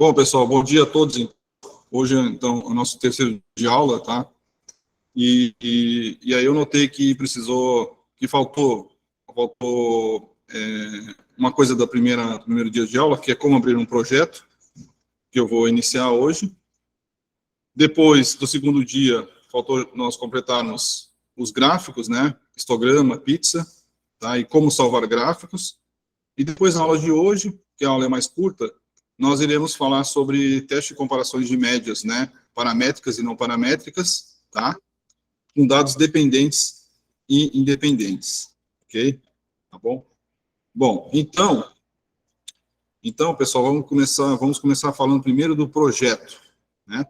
Bom, pessoal, bom dia a todos. Hoje, então, o nosso terceiro dia de aula, tá? E aí eu notei que faltou uma coisa do primeiro dia de aula, que é como abrir um projeto, que eu vou iniciar hoje. Depois do segundo dia, faltou nós completarmos os gráficos, né? Histograma, pizza, tá? E como salvar gráficos. E depois, na aula de hoje, que a aula é mais curta, nós iremos falar sobre teste de comparações de médias, né? Paramétricas e não paramétricas, tá? Com dados dependentes e independentes, ok? Tá bom? Bom, então, pessoal, vamos começar falando primeiro do projeto, né?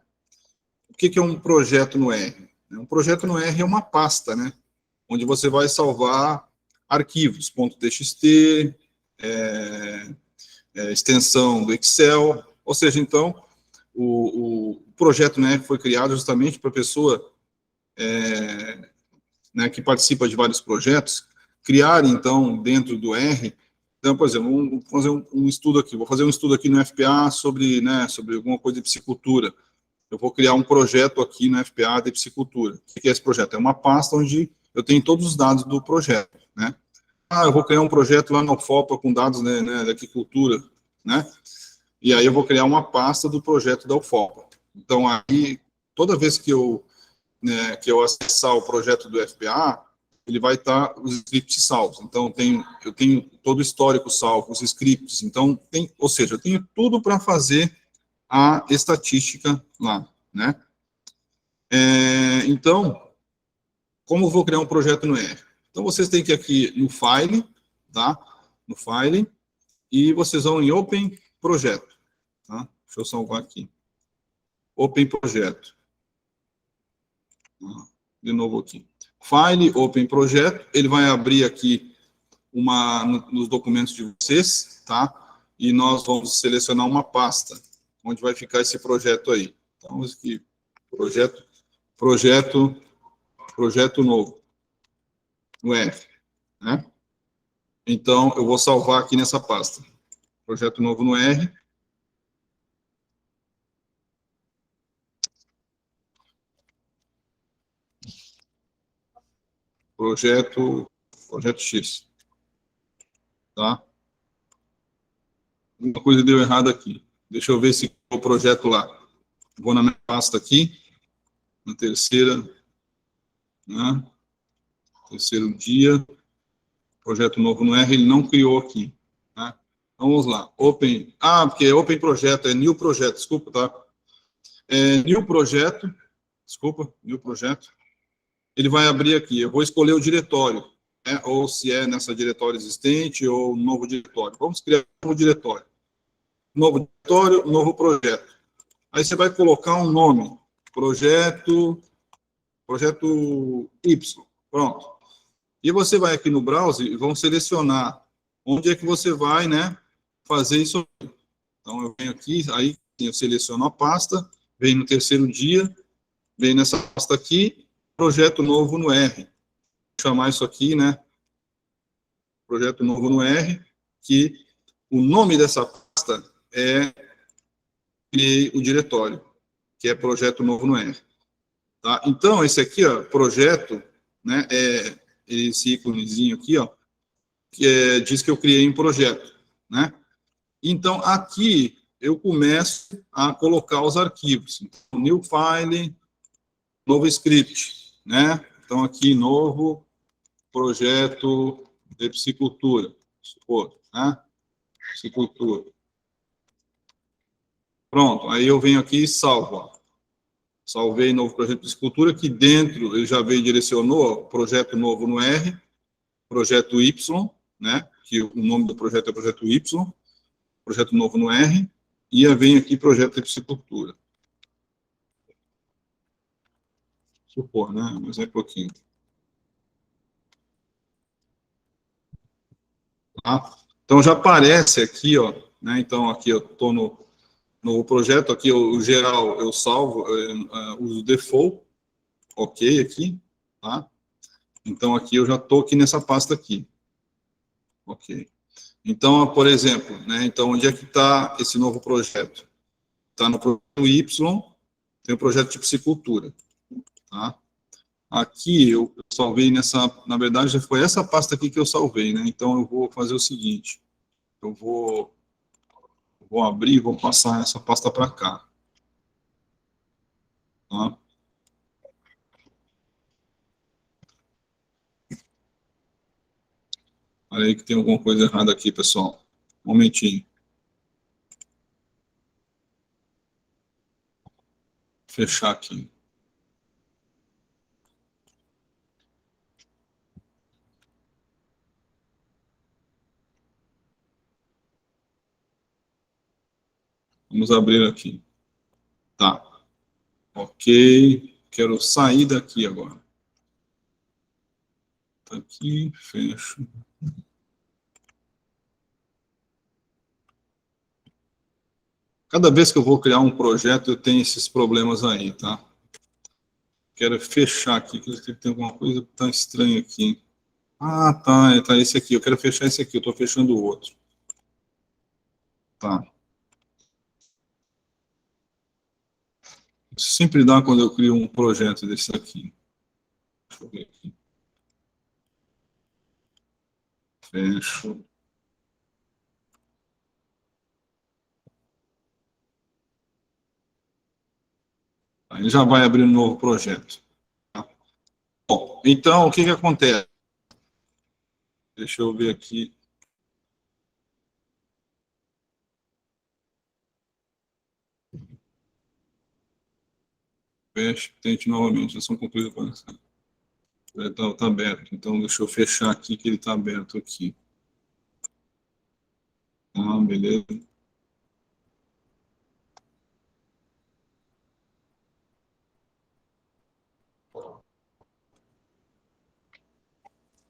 O que é um projeto no R? Um projeto no R é uma pasta, né? Onde você vai salvar arquivos, .txt, extensão do Excel, ou seja, então, o projeto, né, foi criado justamente para a pessoa né, que participa de vários projetos, criar, então, dentro do R, então, por exemplo, vamos fazer um estudo aqui, vou fazer um estudo aqui no FPA sobre alguma coisa de piscicultura. Eu vou criar um projeto aqui no FPA de piscicultura. O que é esse projeto? É uma pasta onde eu tenho todos os dados do projeto, né? Eu vou criar um projeto lá no UFOPA com dados, né, da agricultura, né? E aí eu vou criar uma pasta do projeto da UFOPA. Então, aí, toda vez que eu acessar o projeto do FPA, ele vai estar os scripts salvos. Então, eu tenho todo o histórico salvo, os scripts. Então, ou seja, eu tenho tudo para fazer a estatística lá, né? Então, como eu vou criar um projeto no R? Então, vocês têm que ir aqui no File, tá? No File, e vocês vão em Open Projeto, tá? Deixa eu salvar aqui. Open Projeto. De novo aqui. File, Open Projeto, ele vai abrir aqui nos documentos de vocês, tá? E nós vamos selecionar uma pasta, onde vai ficar esse projeto aí. Então, aqui, projeto novo, no R, né? Então, eu vou salvar aqui nessa pasta. Projeto novo no R. Projeto X. Tá? Uma coisa deu errado aqui. Deixa eu ver se o projeto lá. Vou na minha pasta aqui, na terceira, né? Terceiro dia, projeto novo no R, ele não criou aqui, né? Vamos lá, Open, porque é Open Projeto, é New Projeto, desculpa, tá? New Projeto, New Projeto, ele vai abrir aqui, eu vou escolher o diretório, né? Ou se é nessa diretório existente, ou novo diretório. Vamos criar um novo diretório. Novo diretório, novo projeto. Aí você vai colocar um nome, projeto Y, pronto. E você vai aqui no browser e vão selecionar onde é que você vai, né, fazer isso. Então, eu venho aqui, aí eu seleciono a pasta, venho no terceiro dia, venho nessa pasta aqui, projeto novo no R. Vou chamar isso aqui, né, projeto novo no R, que o nome dessa pasta é o diretório, que é projeto novo no R. Tá? Então, esse aqui, ó, projeto, né, esse íconezinho aqui, ó, que diz que eu criei um projeto, né? Então, aqui eu começo a colocar os arquivos. Então, new file, novo script, né? Então, aqui, novo projeto de piscicultura, supor, né? Piscicultura. Pronto, aí eu venho aqui e salvo, ó. Salvei novo projeto de piscicultura, que dentro ele já veio e direcionou, ó, projeto novo no R, projeto Y, né? Que o nome do projeto é projeto Y, projeto novo no R, e vem aqui projeto de piscicultura. Supor, né? Um exemplo aqui. Tá? Então, já aparece aqui, ó, né? Então, aqui eu estou no projeto, aqui o geral eu salvo, uso default, ok aqui, tá? Então, aqui eu já estou aqui nessa pasta aqui. Ok. Então, por exemplo, né? Então, onde é que está esse novo projeto? está no projeto Y, tem o projeto de piscicultura, tá? Aqui eu salvei na verdade, foi essa pasta aqui que eu salvei, né? Então eu vou fazer o seguinte, eu vou abrir e vou passar essa pasta para cá, tá? Olha aí que tem alguma coisa errada aqui, pessoal. Um momentinho. Fechar aqui. Vamos abrir aqui. Tá. Ok. Quero sair daqui agora. Tá aqui, fecho. Cada vez que eu vou criar um projeto, eu tenho esses problemas aí, tá? Quero fechar aqui, que tem alguma coisa tão estranha aqui. Ah, tá, tá esse aqui. Eu quero fechar esse aqui, eu estou fechando o outro. Tá. Sempre dá quando eu crio um projeto desse aqui. Deixa eu ver aqui. Fecho. Aí já vai abrir um novo projeto. Tá? Bom, então, o que que acontece? Deixa eu ver aqui. Feche, tente novamente. Já são concluídas. Está aberto. Então, deixa eu fechar aqui, que ele está aberto aqui. Ah, beleza.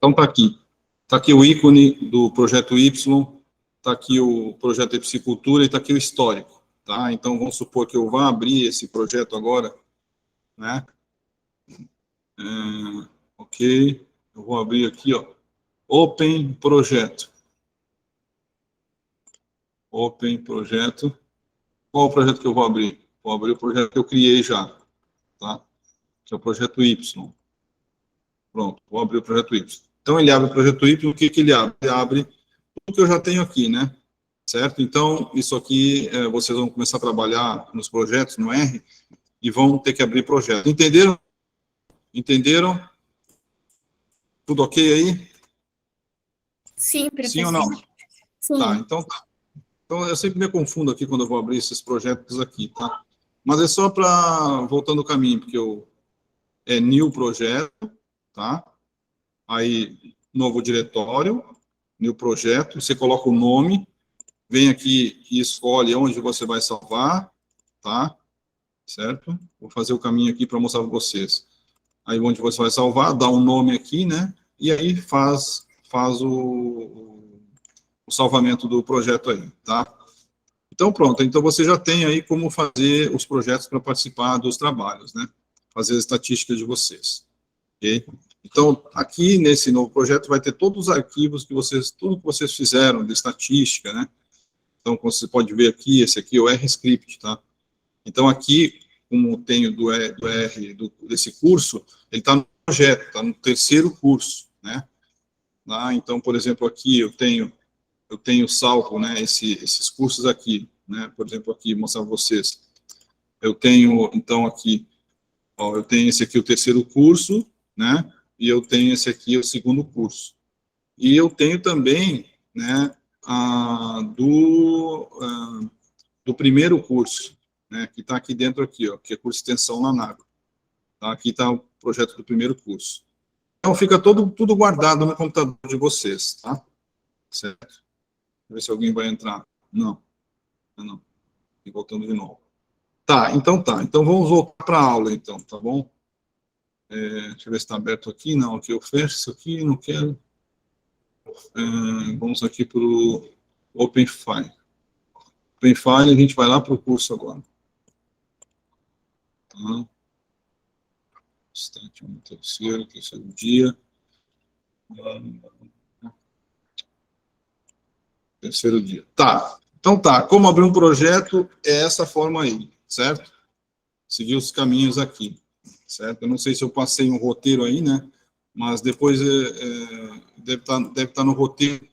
Então, está aqui. Está aqui o ícone do projeto Y, está aqui o projeto de piscicultura e está aqui o histórico. Tá? Então, vamos supor que eu vá abrir esse projeto agora, né? Ok. Eu vou abrir aqui, ó. Open Projeto. Open Projeto. Qual o projeto que eu vou abrir? Vou abrir o projeto que eu criei já, tá? Que é o projeto Y. Pronto, vou abrir o projeto Y. Então, ele abre o projeto Y, o que que ele abre? Ele abre tudo que eu já tenho aqui, né? Certo? Então, isso aqui, vocês vão começar a trabalhar nos projetos, no R, e vão ter que abrir projeto. Entenderam? Entenderam? Tudo ok aí? Sim, Sim ou não? professor. Sim. Tá, então, eu sempre me confundo aqui quando eu vou abrir esses projetos aqui, tá? Mas é só para, voltando o caminho, porque é new projeto, tá? Aí, novo diretório, new projeto, você coloca o nome, vem aqui e escolhe onde você vai salvar, tá? Certo? Vou fazer o caminho aqui para mostrar para vocês. Aí, onde você vai salvar, dá um nome aqui, né? E aí faz o salvamento do projeto aí, tá? Então, pronto. Então, você já tem aí como fazer os projetos para participar dos trabalhos, né? Fazer as estatísticas de vocês. Ok? Então, aqui nesse novo projeto vai ter todos os arquivos que vocês, tudo que vocês fizeram de estatística, né? Então, como você pode ver aqui, esse aqui é o R-Script, tá? Então, aqui, como tenho desse curso, ele está no projeto, está no terceiro curso, né? Tá? Então, por exemplo, aqui eu tenho salvo, né, esses cursos aqui, né? Por exemplo, aqui, mostrar para vocês. Eu tenho, então, aqui, ó, eu tenho esse aqui, o terceiro curso, né? E eu tenho esse aqui, o segundo curso. E eu tenho também, né, do primeiro curso, né, que está aqui dentro aqui, ó, que é curso de extensão na NAB. Tá? Aqui está o projeto do primeiro curso. Então, fica tudo guardado no computador de vocês, tá? Certo? Deixa eu ver se alguém vai entrar. Não. Não. E voltando de novo. Tá, então tá. Então, vamos voltar para a aula, então, tá bom? Deixa eu ver se está aberto aqui. Não, aqui eu fecho isso aqui, não quero. Vamos aqui para o OpenFile. OpenFile, a gente vai lá para o curso agora. Tá? Instante, terceiro dia. Terceiro dia. Tá. Então tá, como abrir um projeto é essa forma aí, certo? Seguir os caminhos aqui, certo? Eu não sei se eu passei um roteiro aí, né? Mas depois deve estar no roteiro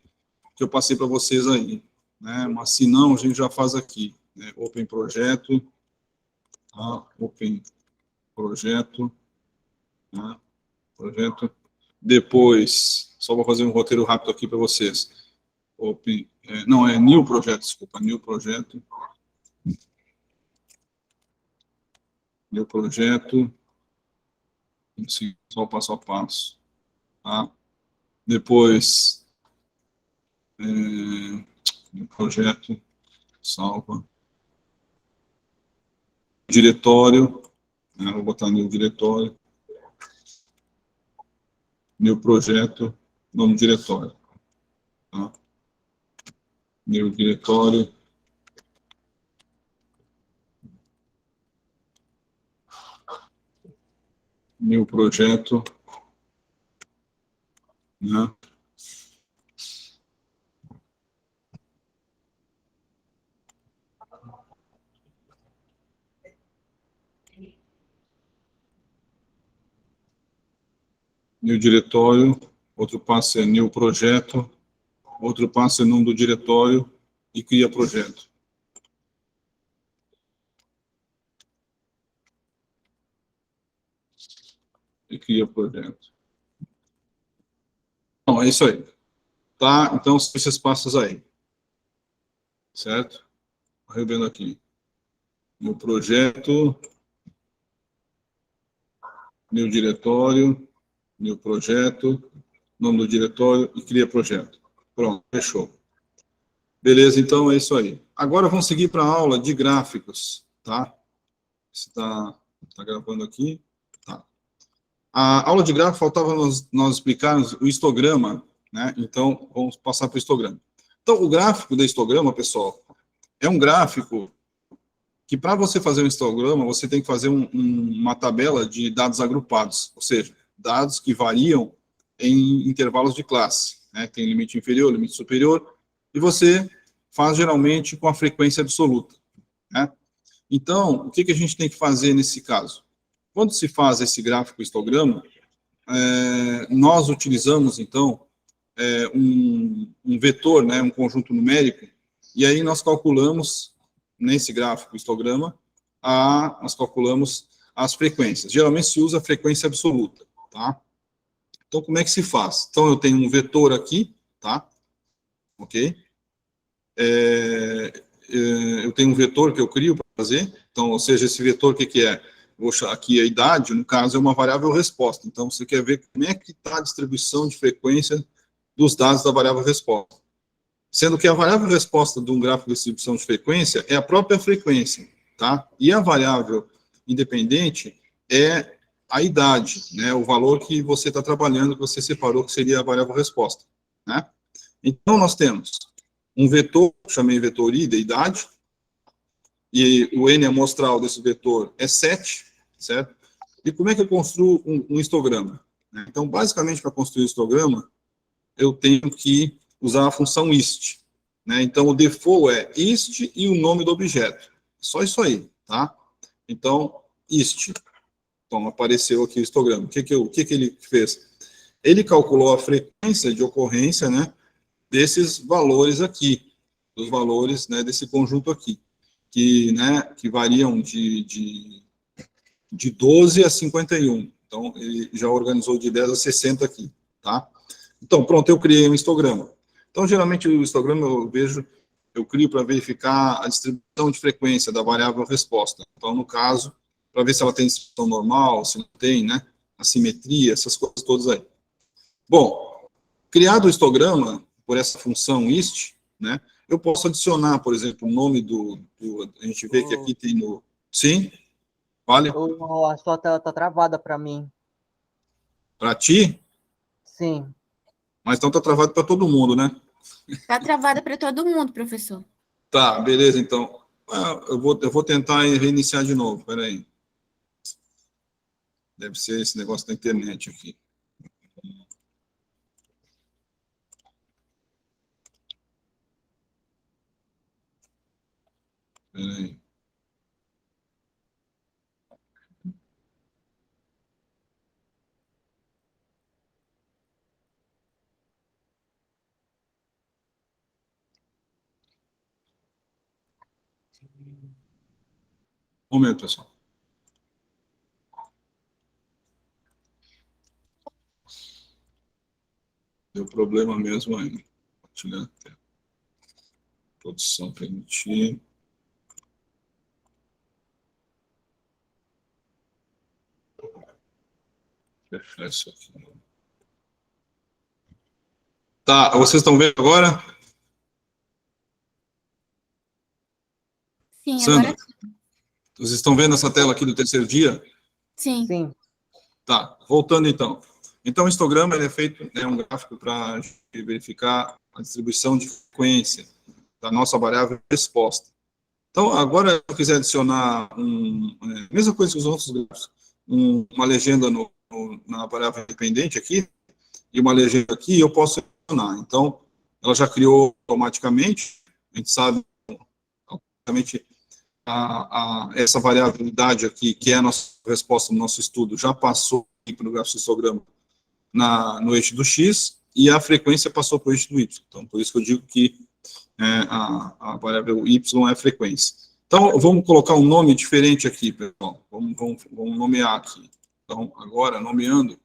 que eu passei para vocês aí, né? Mas se não, a gente já faz aqui, né? Open projeto, tá? Open projeto, né? Projeto. Depois, só vou fazer um roteiro rápido aqui para vocês. Open, não, é new projeto, desculpa, new projeto. New projeto. Sim, só o passo a passo. Tá? Depois, new projeto, salva. Diretório, né? Vou botar new diretório. New projeto, nome diretório. Tá? New diretório. New projeto, né? New diretório, outro passo é new projeto, outro passo é nome do diretório e cria projeto. E cria projeto. Bom, é isso aí. Tá? Então, são esses passos aí. Certo? Revendo aqui. New projeto, new diretório, new projeto, nome do diretório e cria projeto. Pronto, fechou. Beleza, então é isso aí. Agora vamos seguir para a aula de gráficos, tá? Está gravando aqui? Tá. A aula de gráfico faltava nós explicarmos o histograma, né? Então, vamos passar para o histograma. Então, o gráfico do histograma, pessoal, é um gráfico que para você fazer um histograma, você tem que fazer uma tabela de dados agrupados, ou seja, dados que variam em intervalos de classe, né? Tem limite inferior, limite superior, e você faz geralmente com a frequência absoluta, né? Então, o que a gente tem que fazer nesse caso? Quando se faz esse gráfico histograma, nós utilizamos, então, um vetor, né, um conjunto numérico, e aí nós calculamos, nesse gráfico histograma, nós calculamos as frequências. Geralmente se usa a frequência absoluta, tá? Então, como é que se faz? Então, eu tenho um vetor aqui, tá? Ok? Eu tenho um vetor que eu crio para fazer, então, ou seja, esse vetor, o que é? Vou achar aqui a idade, no caso, é uma variável resposta. Então, você quer ver como é que está a distribuição de frequência dos dados da variável resposta. Sendo que a variável resposta de um gráfico de distribuição de frequência é a própria frequência, tá? E a variável independente é a idade, né? O valor que você está trabalhando, que você separou, que seria a variável resposta, né? Então, nós temos um vetor, chamei vetor I, de idade, e o n amostral desse vetor é 7, certo? E como é que eu construo um histograma? Então, basicamente, para construir um histograma, eu tenho que usar a função ist, né? Então, o default é ist e o nome do objeto. Só isso aí, tá? Então, ist. Então, apareceu aqui o histograma. O que ele fez? Ele calculou a frequência de ocorrência, né, desses valores aqui, dos valores, né, desse conjunto aqui, que variam de 12 a 51. Então, ele já organizou de 10 a 60 aqui, tá? Então, pronto, eu criei um histograma. Então, geralmente, o histograma eu crio para verificar a distribuição de frequência da variável resposta. Então, no caso, para ver se ela tem distribuição normal, se não tem, né? Assimetria, essas coisas todas aí. Bom, criado o histograma por essa função ist, né? Eu posso adicionar, por exemplo, o nome a gente vê que aqui tem no... Sim? Vale? A sua tela tá travada para mim. Para ti? Sim. Mas então tá travado para todo mundo, né? Tá travada para todo mundo, professor. Tá, beleza, então. Eu vou tentar reiniciar de novo, peraí. Deve ser esse negócio da internet aqui. Peraí. Um momento, pessoal. Deu problema mesmo aí. Compartilhar a tela. Produção permitir. Fechar isso aqui. Tá, vocês estão vendo agora? Sim, Sandra, agora vocês estão vendo essa tela aqui do terceiro dia? sim. Sim. Tá, voltando então. Então, o histograma ele é feito, é um gráfico para verificar a distribuição de frequência da nossa variável resposta. Então, agora, se eu quiser adicionar mesma coisa que os outros gráficos, uma legenda na variável independente aqui, e uma legenda aqui, eu posso adicionar. Então, ela já criou automaticamente, a gente sabe, automaticamente, essa variabilidade aqui, que é a nossa resposta no nosso estudo, já passou para o gráfico histograma no eixo do X, e a frequência passou para o eixo do Y. Então, por isso que eu digo que a variável Y é a frequência. Então, vamos colocar um nome diferente aqui, pessoal. Vamos nomear aqui. Então, agora, nomeando,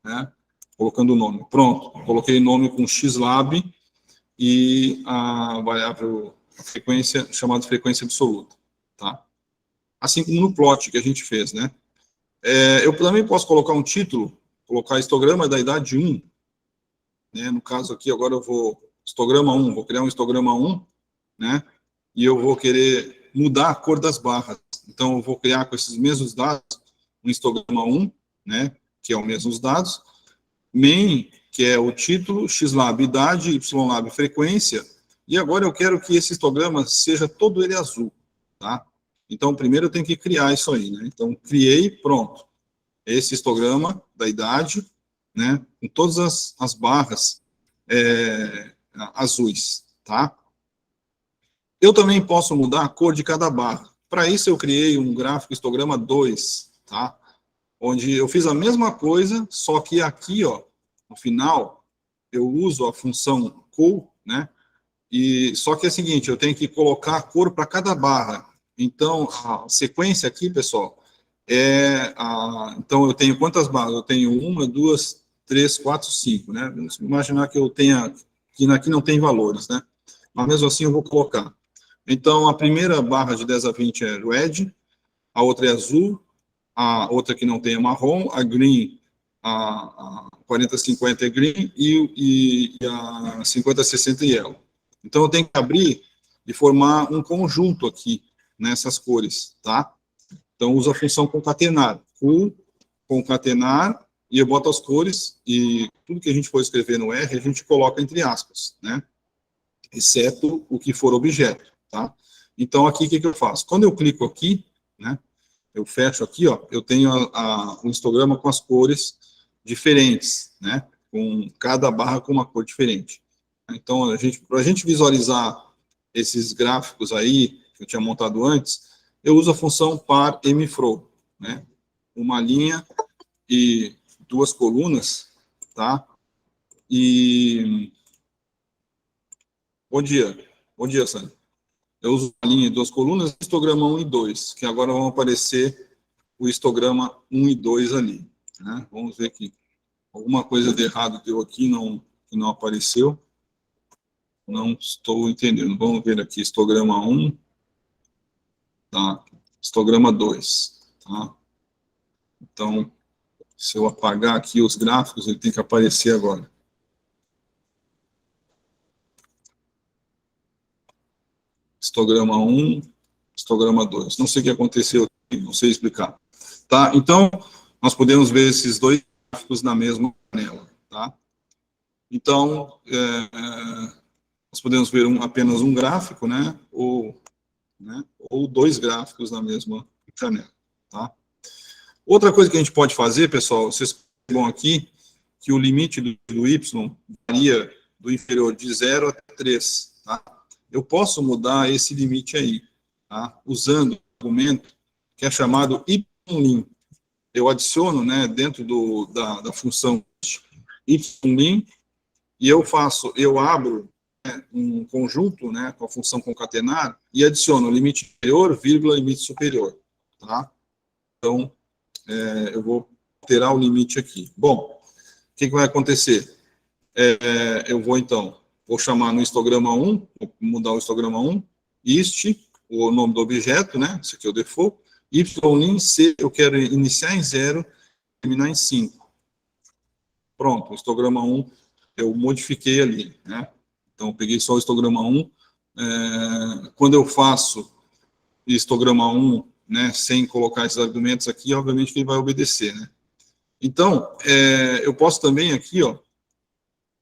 né, colocando o nome. Pronto, coloquei nome com XLab e a variável frequência, chamada frequência absoluta. Tá? Assim como no plot que a gente fez, né? Eu também posso colocar um título, colocar histograma da idade 1, né? No caso aqui, agora eu vou, histograma 1, vou criar um histograma 1, né? E eu vou querer mudar a cor das barras. Então, eu vou criar com esses mesmos dados um histograma 1, né? Que é os mesmos dados, main, que é o título, xlab idade, ylab frequência, e agora eu quero que esse histograma seja todo ele azul, tá? Então, primeiro eu tenho que criar isso aí, né? Então, criei, pronto. Esse histograma da idade, né? Com todas as barras azuis, tá? Eu também posso mudar a cor de cada barra. Para isso, eu criei um gráfico histograma 2, tá? Onde eu fiz a mesma coisa, só que aqui, ó, no final, eu uso a função col, né? E só que é o seguinte, eu tenho que colocar a cor para cada barra. Então, a sequência aqui, pessoal, então eu tenho quantas barras? Eu tenho 1, 2, 3, 4, 5, né? Vamos imaginar que eu tenha, que aqui não tem valores, né? Mas mesmo assim eu vou colocar. Então, a primeira barra de 10 a 20 é red, a outra é azul, a outra que não tem é marrom, a green, a 40-50 é green e a 50-60 é yellow. Então, eu tenho que abrir e formar um conjunto aqui nessas cores, tá? Então, uso a função concatenar. Concatenar, e eu boto as cores, e tudo que a gente for escrever no R, a gente coloca entre aspas, né? Exceto o que for objeto, tá? Então, aqui, o que eu faço? Quando eu clico aqui, né? Eu fecho aqui, ó, eu tenho um histograma com as cores diferentes, né? Com cada barra com uma cor diferente. Então, para a gente visualizar esses gráficos aí, que eu tinha montado antes, eu uso a função par mfro, né? Uma linha e duas colunas, tá? E... Bom dia, Sandra. Eu uso a linha e duas colunas, histograma 1 e 2, que agora vão aparecer o histograma 1 e 2 ali, né? Vamos ver que alguma coisa de errado deu aqui, que não apareceu. Não estou entendendo. Vamos ver aqui, histograma 1, tá? Histograma 2, tá? Então, se eu apagar aqui os gráficos, ele tem que aparecer agora. Histograma 1, histograma 2. Não sei o que aconteceu aqui, não sei explicar. Tá? Então, nós podemos ver esses dois gráficos na mesma panela, tá? Então, nós podemos ver apenas um gráfico, né? Ou dois gráficos na mesma janela, tá? Outra coisa que a gente pode fazer, pessoal, vocês vão aqui, que o limite do y varia do inferior de 0 até 3, tá? Eu posso mudar esse limite aí. tá? Usando um argumento que é chamado YLIN. Eu adiciono, né, dentro da função YLIN, e eu abro, né, um conjunto, né, com a função concatenar, e adiciono limite inferior, vírgula, limite superior, tá? Então, eu vou alterar o limite aqui. Bom, o que vai acontecer? Eu vou, então, vou chamar no histograma 1, vou mudar o histograma 1, ist, o nome do objeto, né, esse aqui é o default, YLIN C, eu quero iniciar em 0, terminar em 5. Pronto, o histograma 1 eu modifiquei ali, né? Então, eu peguei só o histograma 1. Quando eu faço histograma 1, né, sem colocar esses argumentos aqui, obviamente que ele vai obedecer, né? Então, eu posso também aqui, ó,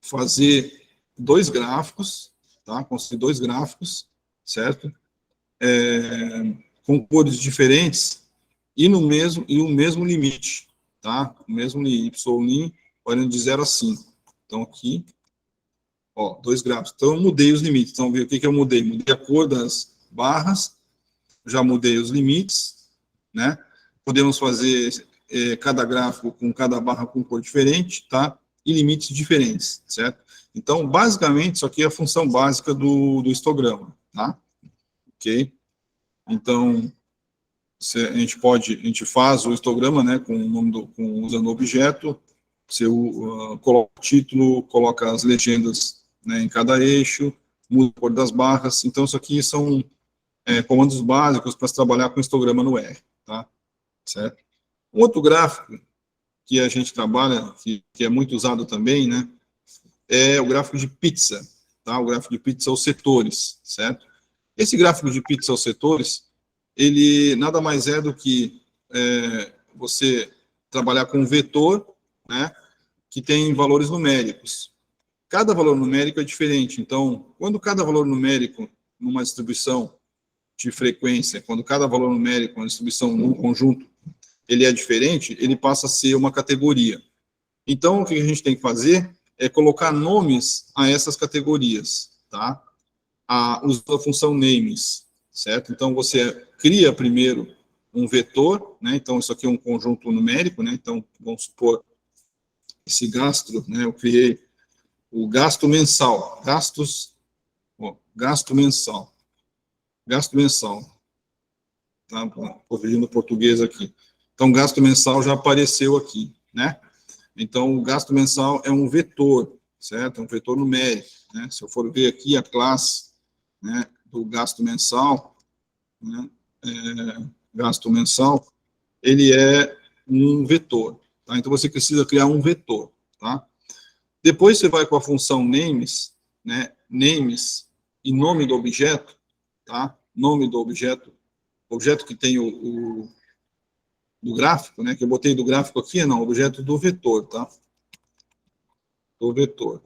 fazer 2 gráficos, tá? Construir 2 gráficos, certo? Com cores diferentes e o mesmo limite, tá? O mesmo YLIN, variando de 0 a 5. Então, aqui, ó, 2 gráficos. Então, eu mudei os limites. Então, o que eu mudei? Mudei a cor das barras, já mudei os limites, né? Podemos fazer cada gráfico com cada barra com cor diferente, tá? E limites diferentes, certo? Então, basicamente, isso aqui é a função básica do histograma, tá? Ok? Então, a gente faz o histograma, né, com o nome usando o objeto, você coloca o título, coloca as legendas, né, em cada eixo, muda a cor das barras. Então, isso aqui são comandos básicos para se trabalhar com histograma no R, tá? Certo? Um outro gráfico que a gente trabalha, que é muito usado também, né, é o gráfico de pizza, tá? O gráfico de pizza aos setores, certo? Esse gráfico de pizza aos setores, ele nada mais é do que você trabalhar com um vetor, né, que tem valores numéricos. Cada valor numérico é diferente, então, quando cada valor numérico numa distribuição de frequência, quando cada valor numérico, uma distribuição num conjunto, ele é diferente, ele passa a ser uma categoria. Então, o que a gente tem que fazer é colocar nomes a essas categorias, tá? Usando a função names, certo? Então, você cria primeiro um vetor, né? Então, isso aqui é um conjunto numérico, né? Então, vamos supor, esse gasto, né? Eu criei o gasto mensal, gasto mensal, tá? Corrigindo o português aqui. Então, gasto mensal já apareceu aqui, né? Então, o gasto mensal é um vetor, certo? É um vetor numérico, né? Se eu for ver aqui a classe, né, do gasto mensal, né, gasto mensal, ele é um vetor, tá? Então, você precisa criar um vetor, tá? Depois você vai com a função names, né, names e nome do objeto, tá? Nome do objeto que tem do gráfico, né, que eu botei do gráfico aqui, não, objeto do vetor, tá? Do vetor.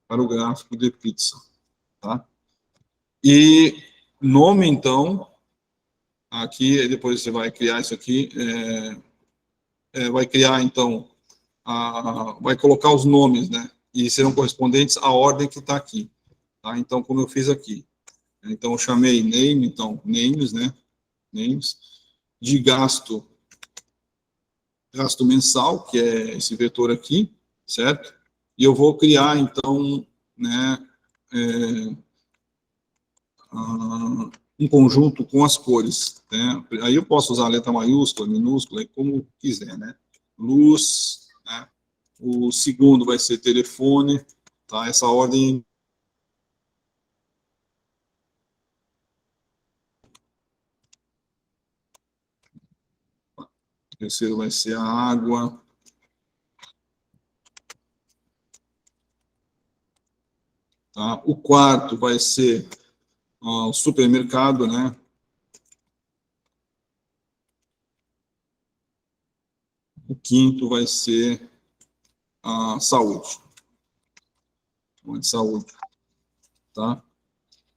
Para o gráfico de pizza, tá? E nome, então, aqui, depois você vai criar isso aqui, vai criar, então, vai colocar os nomes, né? E serão correspondentes à ordem que está aqui, tá? Então, como eu fiz aqui. Então, eu chamei name, então, names, né? Names, de gasto mensal, que é esse vetor aqui, certo? E eu vou criar, então, né, um conjunto com as cores, né? Aí eu posso usar a letra maiúscula, minúscula, como quiser, né? Luz, né? O segundo vai ser telefone, tá? Essa ordem. O terceiro vai ser a água. Tá? O quarto vai ser o supermercado, né? O quinto vai ser a saúde. Saúde, tá?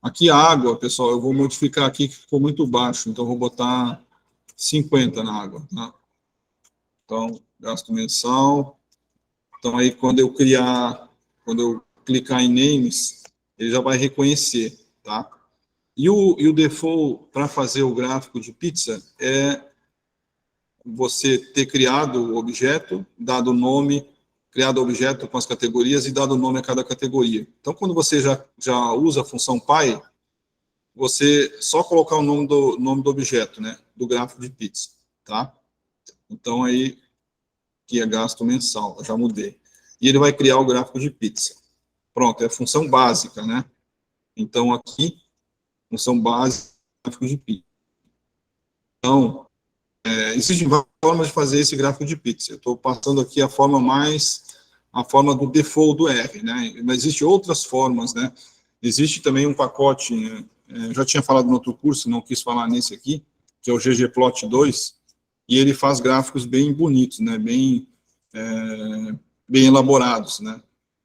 Aqui a água, pessoal, eu vou modificar aqui que ficou muito baixo, então eu vou botar 50 na água, tá? Então, gasto mensal. Então, aí, quando eu clicar em names, ele já vai reconhecer, tá? E o default para fazer o gráfico de pizza é você ter criado o objeto, dado o nome, criado o objeto com as categorias e dado o nome a cada categoria. Então, quando você já usa a função py, você só colocar o nome do objeto, né, do gráfico de pizza, tá? Então, aí, que é gasto mensal, eu já mudei. E ele vai criar o gráfico de pizza. Pronto, é a função básica, né? Então, aqui, função básica, gráfico de pizza. Então, existem várias formas de fazer esse gráfico de pizza. Eu estou passando aqui a forma do default do R, né? Mas existem outras formas, né? Existe também um pacote, já tinha falado no outro curso, não quis falar nesse aqui, que é o ggplot 2, e ele faz gráficos bem bonitos, né? Bem elaborados, né?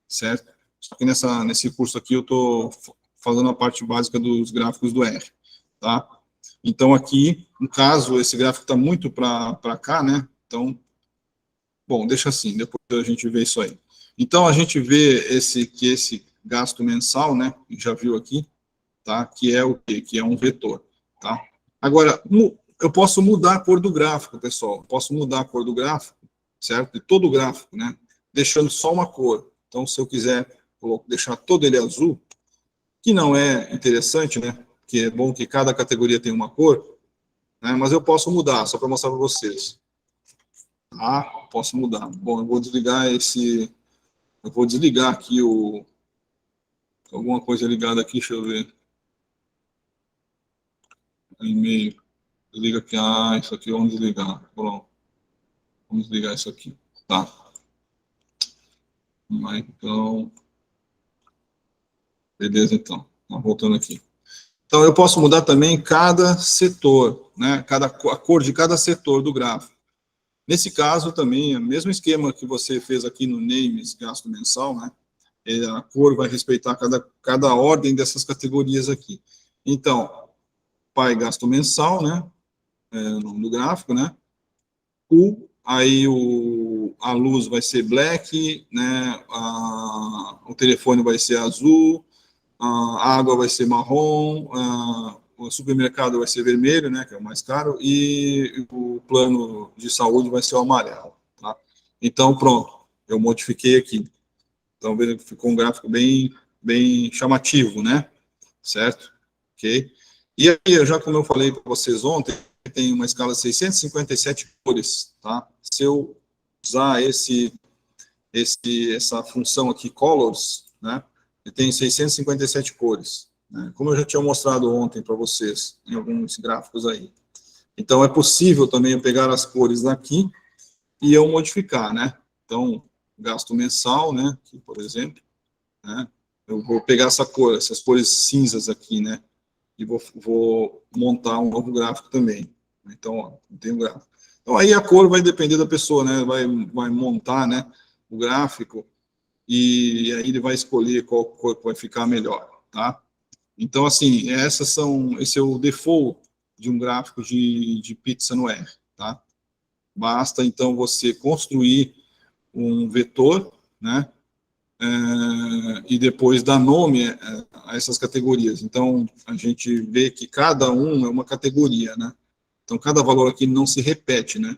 Certo? Só que nesse curso aqui eu estou falando a parte básica dos gráficos do R, tá? Então, aqui, no caso, esse gráfico está muito para cá, né? Então, bom, deixa assim, depois a gente vê isso aí. Então, a gente vê esse gasto mensal, né? Já viu aqui, tá? Que é o quê? Que é um vetor, tá? Agora, eu posso mudar a cor do gráfico, pessoal. Eu posso mudar a cor do gráfico, certo? De todo o gráfico, né? Deixando só uma cor. Então, se eu quiser deixar todo ele azul, que não é interessante, né? Que é bom que cada categoria tenha uma cor, né? Mas eu posso mudar, só para mostrar para vocês. Ah, posso mudar. Bom, eu vou desligar aqui alguma coisa ligada aqui, deixa eu ver. E-mail. Desliga aqui. Ah, isso aqui vamos desligar. Pronto. Vamos desligar isso aqui. Tá. Então, beleza, então. Voltando aqui. Então, eu posso mudar também cada setor, né? A cor de cada setor do gráfico. Nesse caso, também, é o mesmo esquema que você fez aqui no names, gasto mensal, né? A cor vai respeitar cada ordem dessas categorias aqui. Então, pai gasto mensal, né? O nome do gráfico, né? Aí a luz vai ser black, né? O telefone vai ser azul, a água vai ser marrom, o supermercado vai ser vermelho, né, que é o mais caro, e o plano de saúde vai ser o amarelo, tá? Então, pronto, eu modifiquei aqui. Então, ficou um gráfico bem chamativo, né? Certo? Ok? E aí, já como eu falei para vocês ontem, tem uma escala de 657 cores, tá? Se eu usar essa função aqui, colors, né? Ele tem 657 cores, né? Como eu já tinha mostrado ontem para vocês, em alguns gráficos aí. Então, é possível também eu pegar as cores daqui e eu modificar, né? Então, gasto mensal, né? Aqui, por exemplo, né? Eu vou pegar essas cores cinzas aqui, né? E vou montar um novo gráfico também. Então, ó, tem um gráfico. Então, aí a cor vai depender da pessoa, né? Vai montar, né? O gráfico e aí ele vai escolher qual cor vai ficar melhor, tá? Então, assim, esse é o default de um gráfico de pizza no R, tá? Basta, então, você construir um vetor, né? E depois dar nome a essas categorias. Então, a gente vê que cada um é uma categoria, né? Então, cada valor aqui não se repete, né?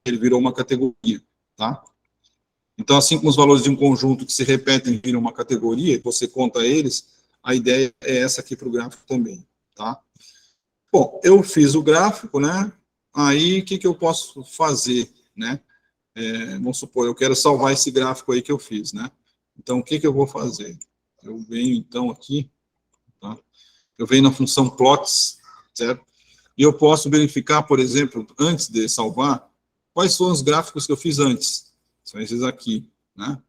Ele virou uma categoria, tá? Então, assim como os valores de um conjunto que se repetem viram uma categoria, você conta eles, a ideia é essa aqui para o gráfico também, tá? Bom, eu fiz o gráfico, né? Aí, o que eu posso fazer, né? Vamos supor, eu quero salvar esse gráfico aí que eu fiz, né? Então, o que eu vou fazer? Eu venho, então, aqui, tá? Eu venho na função plots, certo? E eu posso verificar, por exemplo, antes de salvar, quais foram os gráficos que eu fiz antes. São esses aqui, né?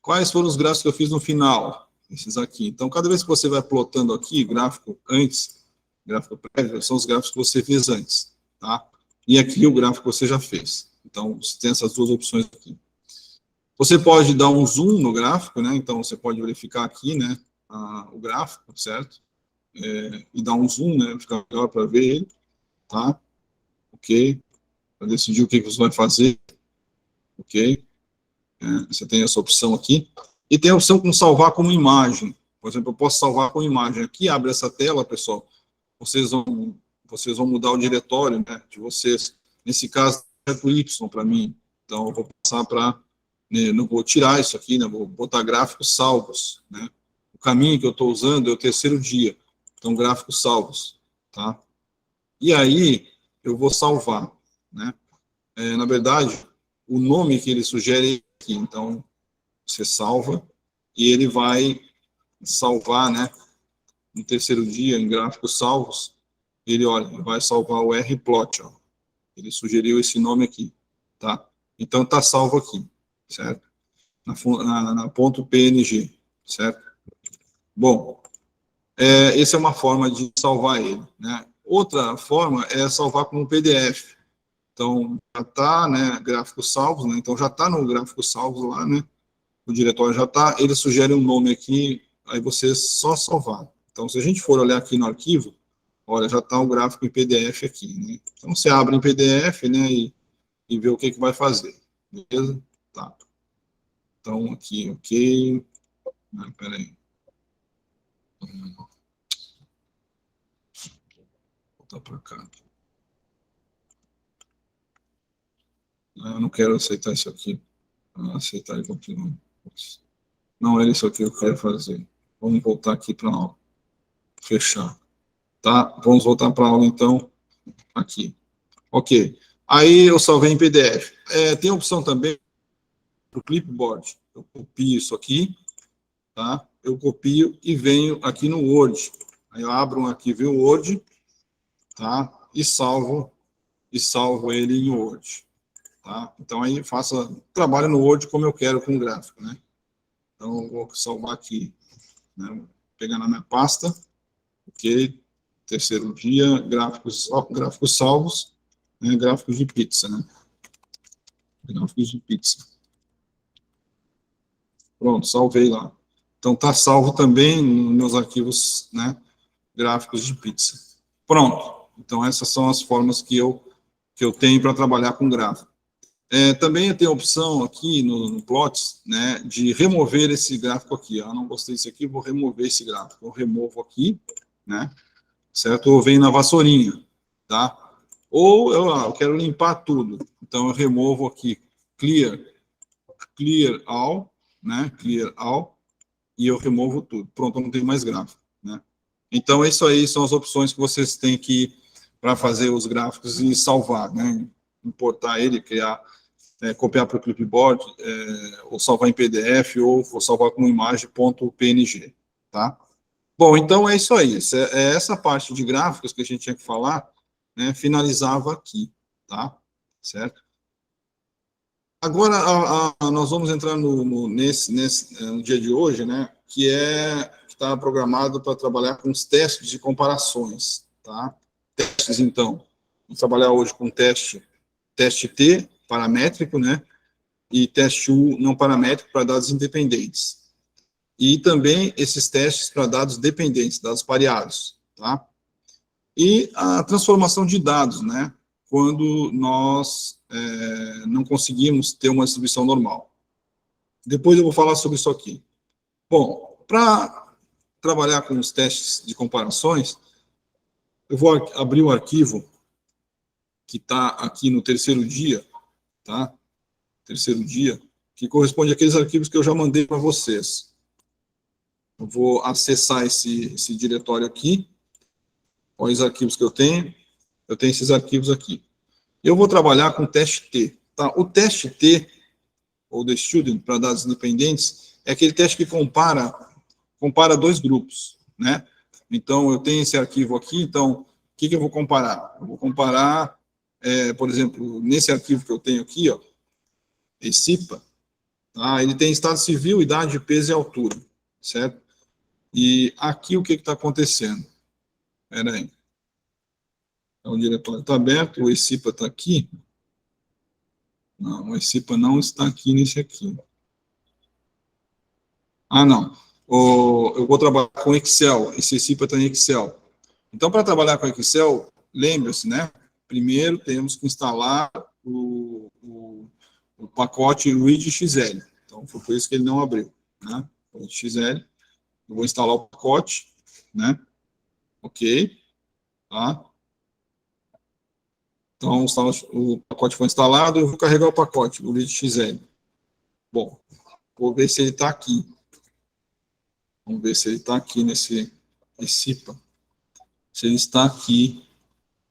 Quais foram os gráficos que eu fiz no final? Esses aqui. Então, cada vez que você vai plotando aqui, gráfico antes, gráfico prévio, são os gráficos que você fez antes, tá? E aqui o gráfico que você já fez. Então, você tem essas duas opções aqui. Você pode dar um zoom no gráfico, né? Então, você pode verificar aqui, né? O gráfico, certo? E dar um zoom, né? Fica melhor para ver ele, tá? Ok. Para decidir o que você vai fazer. Ok. Você tem essa opção aqui. E tem a opção com salvar como imagem. Por exemplo, eu posso salvar com imagem. Aqui abre essa tela, pessoal. Vocês vão mudar o diretório, né, de vocês. Nesse caso, é o Y para mim. Então, eu vou passar para... Não vou tirar isso aqui, né, vou botar gráficos salvos, né. O caminho que eu estou usando é o terceiro dia. Então, gráficos salvos, tá? E aí, eu vou salvar, né. Na verdade, o nome que ele sugere é aqui. Então, você salva e ele vai salvar, né, no terceiro dia, em gráficos salvos, ele, olha, vai salvar o rplot, ó. Ele sugeriu esse nome aqui, tá? Então, está salvo aqui, certo? Na ponto .png, certo? Bom, essa é uma forma de salvar ele, né? Outra forma é salvar como PDF. Então, já está, né, gráficos salvos, né? Então, já está no gráficos salvos lá, né? O diretório já está, ele sugere um nome aqui, aí você só salvar. Então, se a gente for olhar aqui no arquivo, olha, já está o gráfico em PDF aqui, né? Então, você abre em PDF, né, e vê o que vai fazer, beleza? Tá. Então, aqui, ok. Peraí. Vou voltar para cá. Eu não quero aceitar isso aqui. Aceitar e continuar. Não era isso aqui que eu queria fazer. Vamos voltar aqui para a aula. Fechar. Tá? Vamos voltar para a aula, então, aqui. Ok. Aí eu salvei em PDF. Tem a opção também para o clipboard. Eu copio isso aqui, tá? Eu copio e venho aqui no Word. Aí eu abro um arquivo em Word, tá? E salvo ele em Word, tá? Então aí trabalho no Word como eu quero com o gráfico, né? Então eu vou salvar aqui, né? Vou pegar na minha pasta, ok? Terceiro dia, gráficos salvos, né? Gráficos de pizza, né? Gráficos de pizza. Pronto, salvei lá. Então está salvo também nos meus arquivos, né, gráficos de pizza. Pronto. Então essas são as formas que eu tenho para trabalhar com gráfico. Também tem a opção aqui no Plots, né, de remover esse gráfico aqui. Eu não gostei disso aqui, vou remover esse gráfico. Eu removo aqui, né, certo? Ou venho na vassourinha, tá? Ou eu quero limpar tudo. Então eu removo aqui Clear All, né? Clear All, e eu removo tudo. Pronto, eu não tenho mais gráfico, né? Então, isso aí são as opções que vocês têm que para fazer os gráficos e salvar, né? Importar ele, criar, copiar para o clipboard, ou salvar em PDF, ou salvar como imagem .png, tá? Bom, então é isso aí. Essa parte de gráficos que a gente tinha que falar, né? Finalizava aqui, tá? Certo? Agora, nós vamos entrar no dia de hoje, né, que está programado para trabalhar com os testes de comparações, tá? Testes, então, vamos trabalhar hoje com teste T, paramétrico, né, e teste U não paramétrico para dados independentes. E também esses testes para dados dependentes, dados pareados, tá? E a transformação de dados, né, quando nós não conseguimos ter uma distribuição normal. Depois eu vou falar sobre isso aqui. Bom, para trabalhar com os testes de comparações, eu vou abrir um arquivo que está aqui no terceiro dia, tá? Terceiro dia, que corresponde àqueles arquivos que eu já mandei para vocês. Eu vou acessar esse diretório aqui, olha os arquivos que eu tenho esses arquivos aqui. Eu vou trabalhar com o teste T, tá? O teste T, ou The Student, para dados independentes, é aquele teste que compara dois grupos, né? Então, eu tenho esse arquivo aqui, então, o que eu vou comparar? Eu vou comparar, por exemplo, nesse arquivo que eu tenho aqui, ó, ECIPA, tá? Ele tem estado civil, idade, peso e altura, certo? E aqui o que está acontecendo? Espera aí. Então, o diretório está aberto, o ECIPA está aqui. Não, o ECIPA não está aqui nesse aqui. Ah, não. Eu vou trabalhar com Excel. Esse ECIPA está em Excel. Então, para trabalhar com Excel, lembre-se, né? Primeiro, temos que instalar o pacote ReadXL. Então, foi por isso que ele não abriu, né? ReadXL. Eu vou instalar o pacote, né? Ok, tá? Então, o pacote foi instalado, eu vou carregar o pacote, o LeadXL. Bom, vou ver se ele está aqui. Vamos ver se ele está aqui nesse IPA. Se ele está aqui,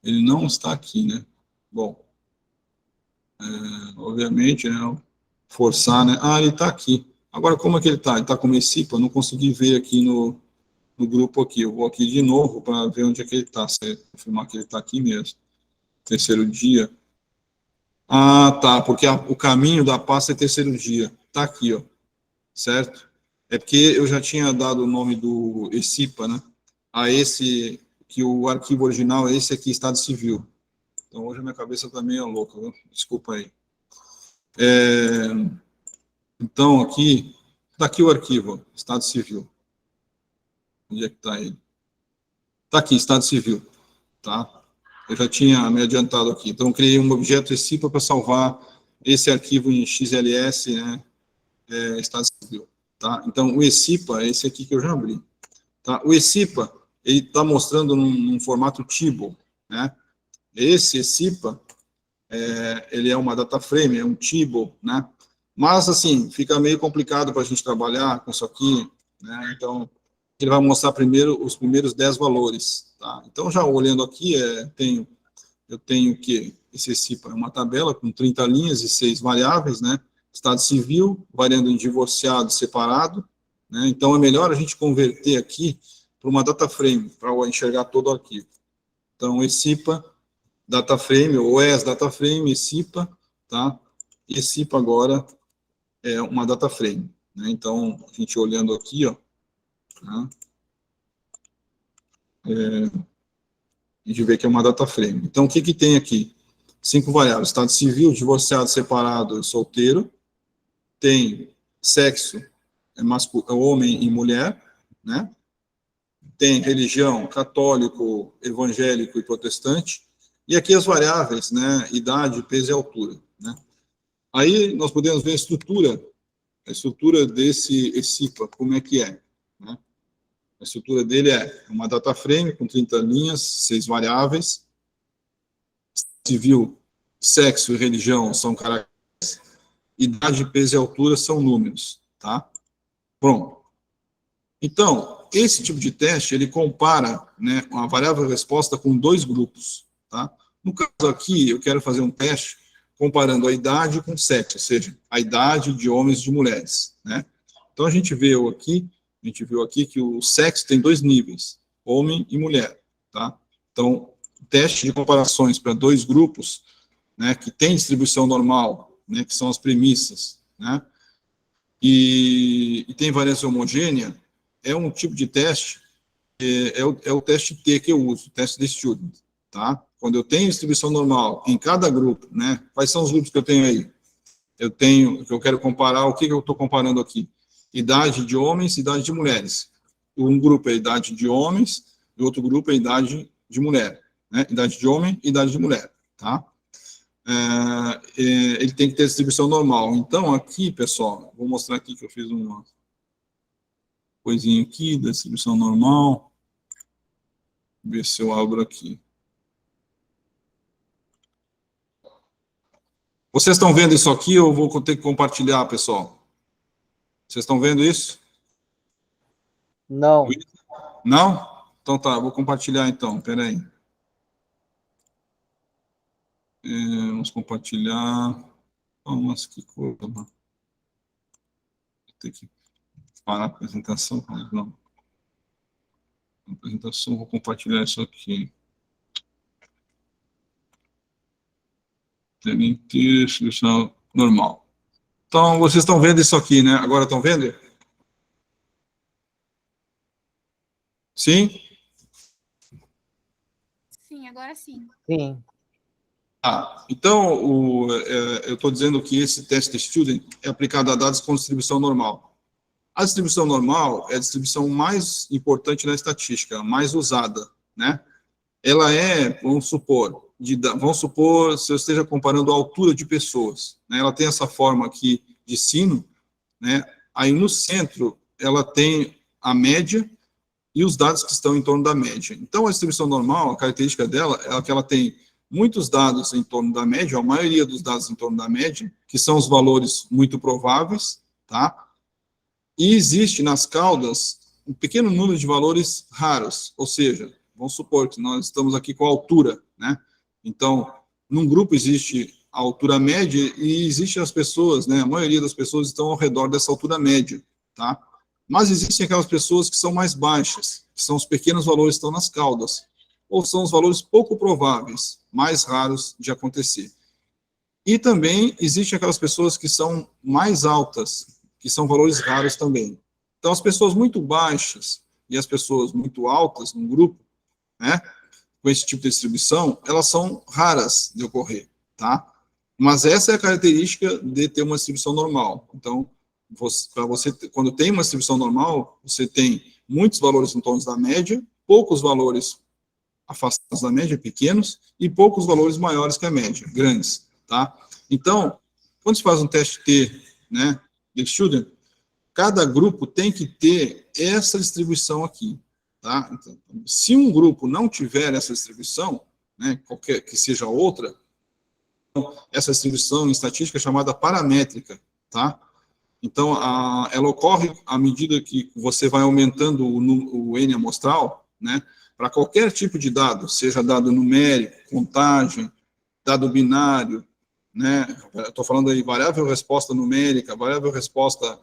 ele não está aqui, né? Bom, obviamente, né? Forçar, né? Ah, ele está aqui. Agora, como é que ele está? Ele está como IPA, eu não consegui ver aqui no grupo aqui. Eu vou aqui de novo para ver onde é que ele está. Se confirmar que ele está aqui mesmo. Terceiro dia. Ah, tá, porque o caminho da pasta é terceiro dia. Está aqui, ó. Certo? É porque eu já tinha dado o nome do ECIPA, né? A esse, que o arquivo original é esse aqui, Estado Civil. Então, hoje a minha cabeça está meio louca, viu? Desculpa aí. Então, aqui, está aqui o arquivo, ó, Estado Civil. Onde é que está ele? Está aqui, Estado Civil, tá? Eu já tinha me adiantado aqui. Então, criei um objeto ECIPA para salvar esse arquivo em XLS, né? Estado Civil, tá? Então, o ECIPA é esse aqui que eu já abri, tá? O ECIPA, ele está mostrando num formato TIBO, né? Esse ECIPA, ele é uma data frame, é um TIBO, né? Mas, assim, fica meio complicado para a gente trabalhar com isso aqui, né? Então, ele vai mostrar primeiro os primeiros 10 valores, tá? Então, já olhando aqui, eu tenho que esse ECIPA é uma tabela com 30 linhas e 6 variáveis, né? Estado civil, variando em divorciado, separado, né? Então, é melhor a gente converter aqui para uma data frame, para enxergar todo o arquivo. Então, ECIPA, data frame, ou data frame, ECIPA, tá? ECIPA agora é uma data frame, né? Então, a gente olhando aqui, ó, tá? A gente vê que é uma data frame. Então, o que que tem aqui? 5 variáveis: estado civil, divorciado, separado e solteiro. Tem sexo, homem e mulher, né? Tem religião, católico, evangélico e protestante. E aqui as variáveis, né? Idade, peso e altura, né? Aí nós podemos ver a estrutura desse ECIPA, como é que é, né? A estrutura dele é uma data frame com 30 linhas, 6 variáveis. Civil, sexo e religião são caracteres. Idade, peso e altura são números, tá? Pronto. Então, esse tipo de teste, ele compara, né, a variável resposta com 2 grupos, tá? No caso aqui, eu quero fazer um teste comparando a idade com sexo, ou seja, a idade de homens e de mulheres, né? Então, a gente viu aqui que o sexo tem 2 níveis, homem e mulher, tá? Então, teste de comparações para 2 grupos, né, que tem distribuição normal, né, que são as premissas, né? E tem variância homogênea, é um tipo de teste, é o teste T que eu uso, teste de student, tá? Quando eu tenho distribuição normal em cada grupo, né? Quais são os grupos que eu tenho aí? Eu quero comparar, o que eu estou comparando aqui? Idade de homens, idade de mulheres. Um grupo é a idade de homens, e outro grupo é a idade de mulher, né? Idade de homem e idade de mulher, tá? Ele tem que ter distribuição normal. Então, aqui, pessoal, vou mostrar aqui que eu fiz uma coisinha aqui, da distribuição normal. Ver se eu abro aqui. Vocês estão vendo isso aqui ou vou ter que compartilhar, pessoal? Vocês estão vendo isso? Não. Não? Então tá, vou compartilhar então, peraí. Vamos compartilhar. Oh, mas que coisa, mano. Vou ter que parar a apresentação. Não. A apresentação, vou compartilhar isso aqui. Tela inteira, distribuição normal. Então, vocês estão vendo isso aqui, né? Agora estão vendo? Sim? Sim, agora sim. Sim. Então, eu estou dizendo que esse teste student é aplicado a dados com distribuição normal. A distribuição normal é a distribuição mais importante na estatística, mais usada, né? Ela vamos supor, se eu esteja comparando a altura de pessoas, né? Ela tem essa forma aqui de sino, né? Aí no centro ela tem a média e os dados que estão em torno da média. Então, a distribuição normal, a característica dela é que ela tem muitos dados em torno da média, a maioria dos dados em torno da média, que são os valores muito prováveis, tá? E existe nas caudas um pequeno número de valores raros, ou seja, vamos supor que nós estamos aqui com a altura, né? Então, num grupo existe a altura média e existem as pessoas, né? A maioria das pessoas estão ao redor dessa altura média, tá? Mas existem aquelas pessoas que são mais baixas, que são os pequenos valores que estão nas caudas, ou são os valores pouco prováveis, mais raros de acontecer. E também existem aquelas pessoas que são mais altas, que são valores raros também. Então, as pessoas muito baixas e as pessoas muito altas no grupo, né, com esse tipo de distribuição, elas são raras de ocorrer, tá? Mas essa é a característica de ter uma distribuição normal. Então, para você, quando tem uma distribuição normal, você tem muitos valores em torno da média, poucos valores afastados da média, pequenos, e poucos valores maiores que a média, grandes, tá? Então, quando se faz um teste T, né, de student, cada grupo tem que ter essa distribuição aqui, tá? Então, se um grupo não tiver essa distribuição, né, qualquer que seja outra, essa distribuição em estatística é chamada paramétrica, tá? Então, ela ocorre à medida que você vai aumentando o N amostral, né, para qualquer tipo de dado, seja dado numérico, contagem, dado binário, né, estou falando aí variável resposta numérica, variável resposta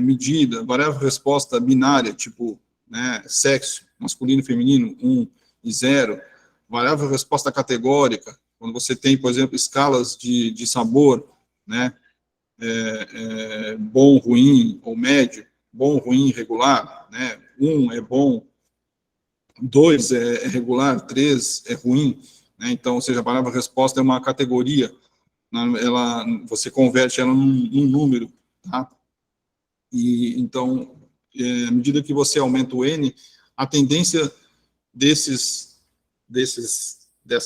medida, variável resposta binária, tipo, né, sexo, masculino e feminino, 1 e 0, variável resposta categórica, quando você tem, por exemplo, escalas de sabor, né, bom, ruim ou médio, bom, ruim, regular, né, 1 é bom, 2 é regular, 3 é ruim, né, então, ou seja, a palavra resposta é uma categoria, ela, você converte ela num número, tá? E, então, à medida que você aumenta o N, a tendência dessa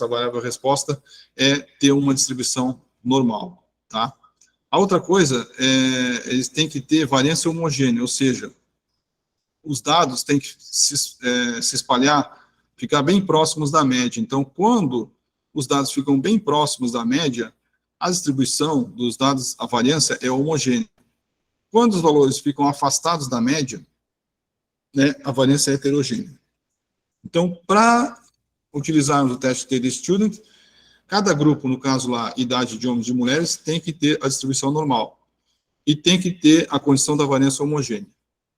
variável resposta é ter uma distribuição normal, tá? A outra coisa, eles têm que ter variância homogênea, ou seja, os dados têm que se espalhar, ficar bem próximos da média. Então, quando os dados ficam bem próximos da média, a distribuição dos dados, a variância é homogênea. Quando os valores ficam afastados da média, né, a variância é heterogênea. Então, para utilizarmos o teste TD Student, cada grupo, no caso lá, idade de homens e mulheres, tem que ter a distribuição normal. E tem que ter a condição da variância homogênea.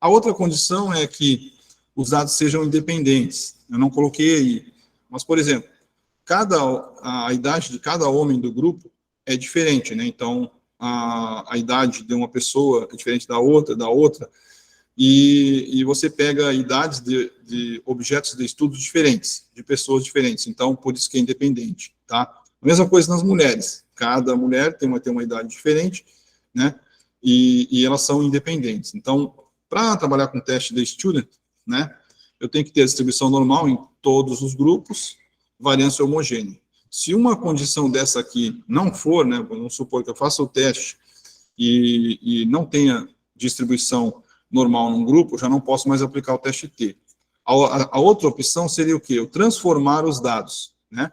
A outra condição é que os dados sejam independentes. Eu não coloquei aí. Mas, por exemplo, a idade de cada homem do grupo é diferente, né? Então, a idade de uma pessoa é diferente da outra, e você pega idades de objetos de estudos diferentes, de pessoas diferentes. Então, por isso que é independente, tá? A mesma coisa nas mulheres. Cada mulher tem uma idade diferente, né? E elas são independentes. Então, para trabalhar com teste de student, né, eu tenho que ter a distribuição normal em todos os grupos, variância homogênea. Se uma condição dessa aqui não for, né, vamos supor que eu faça o teste e não tenha distribuição normal num grupo, eu já não posso mais aplicar o teste T. A outra opção seria o quê? Eu transformar os dados, né?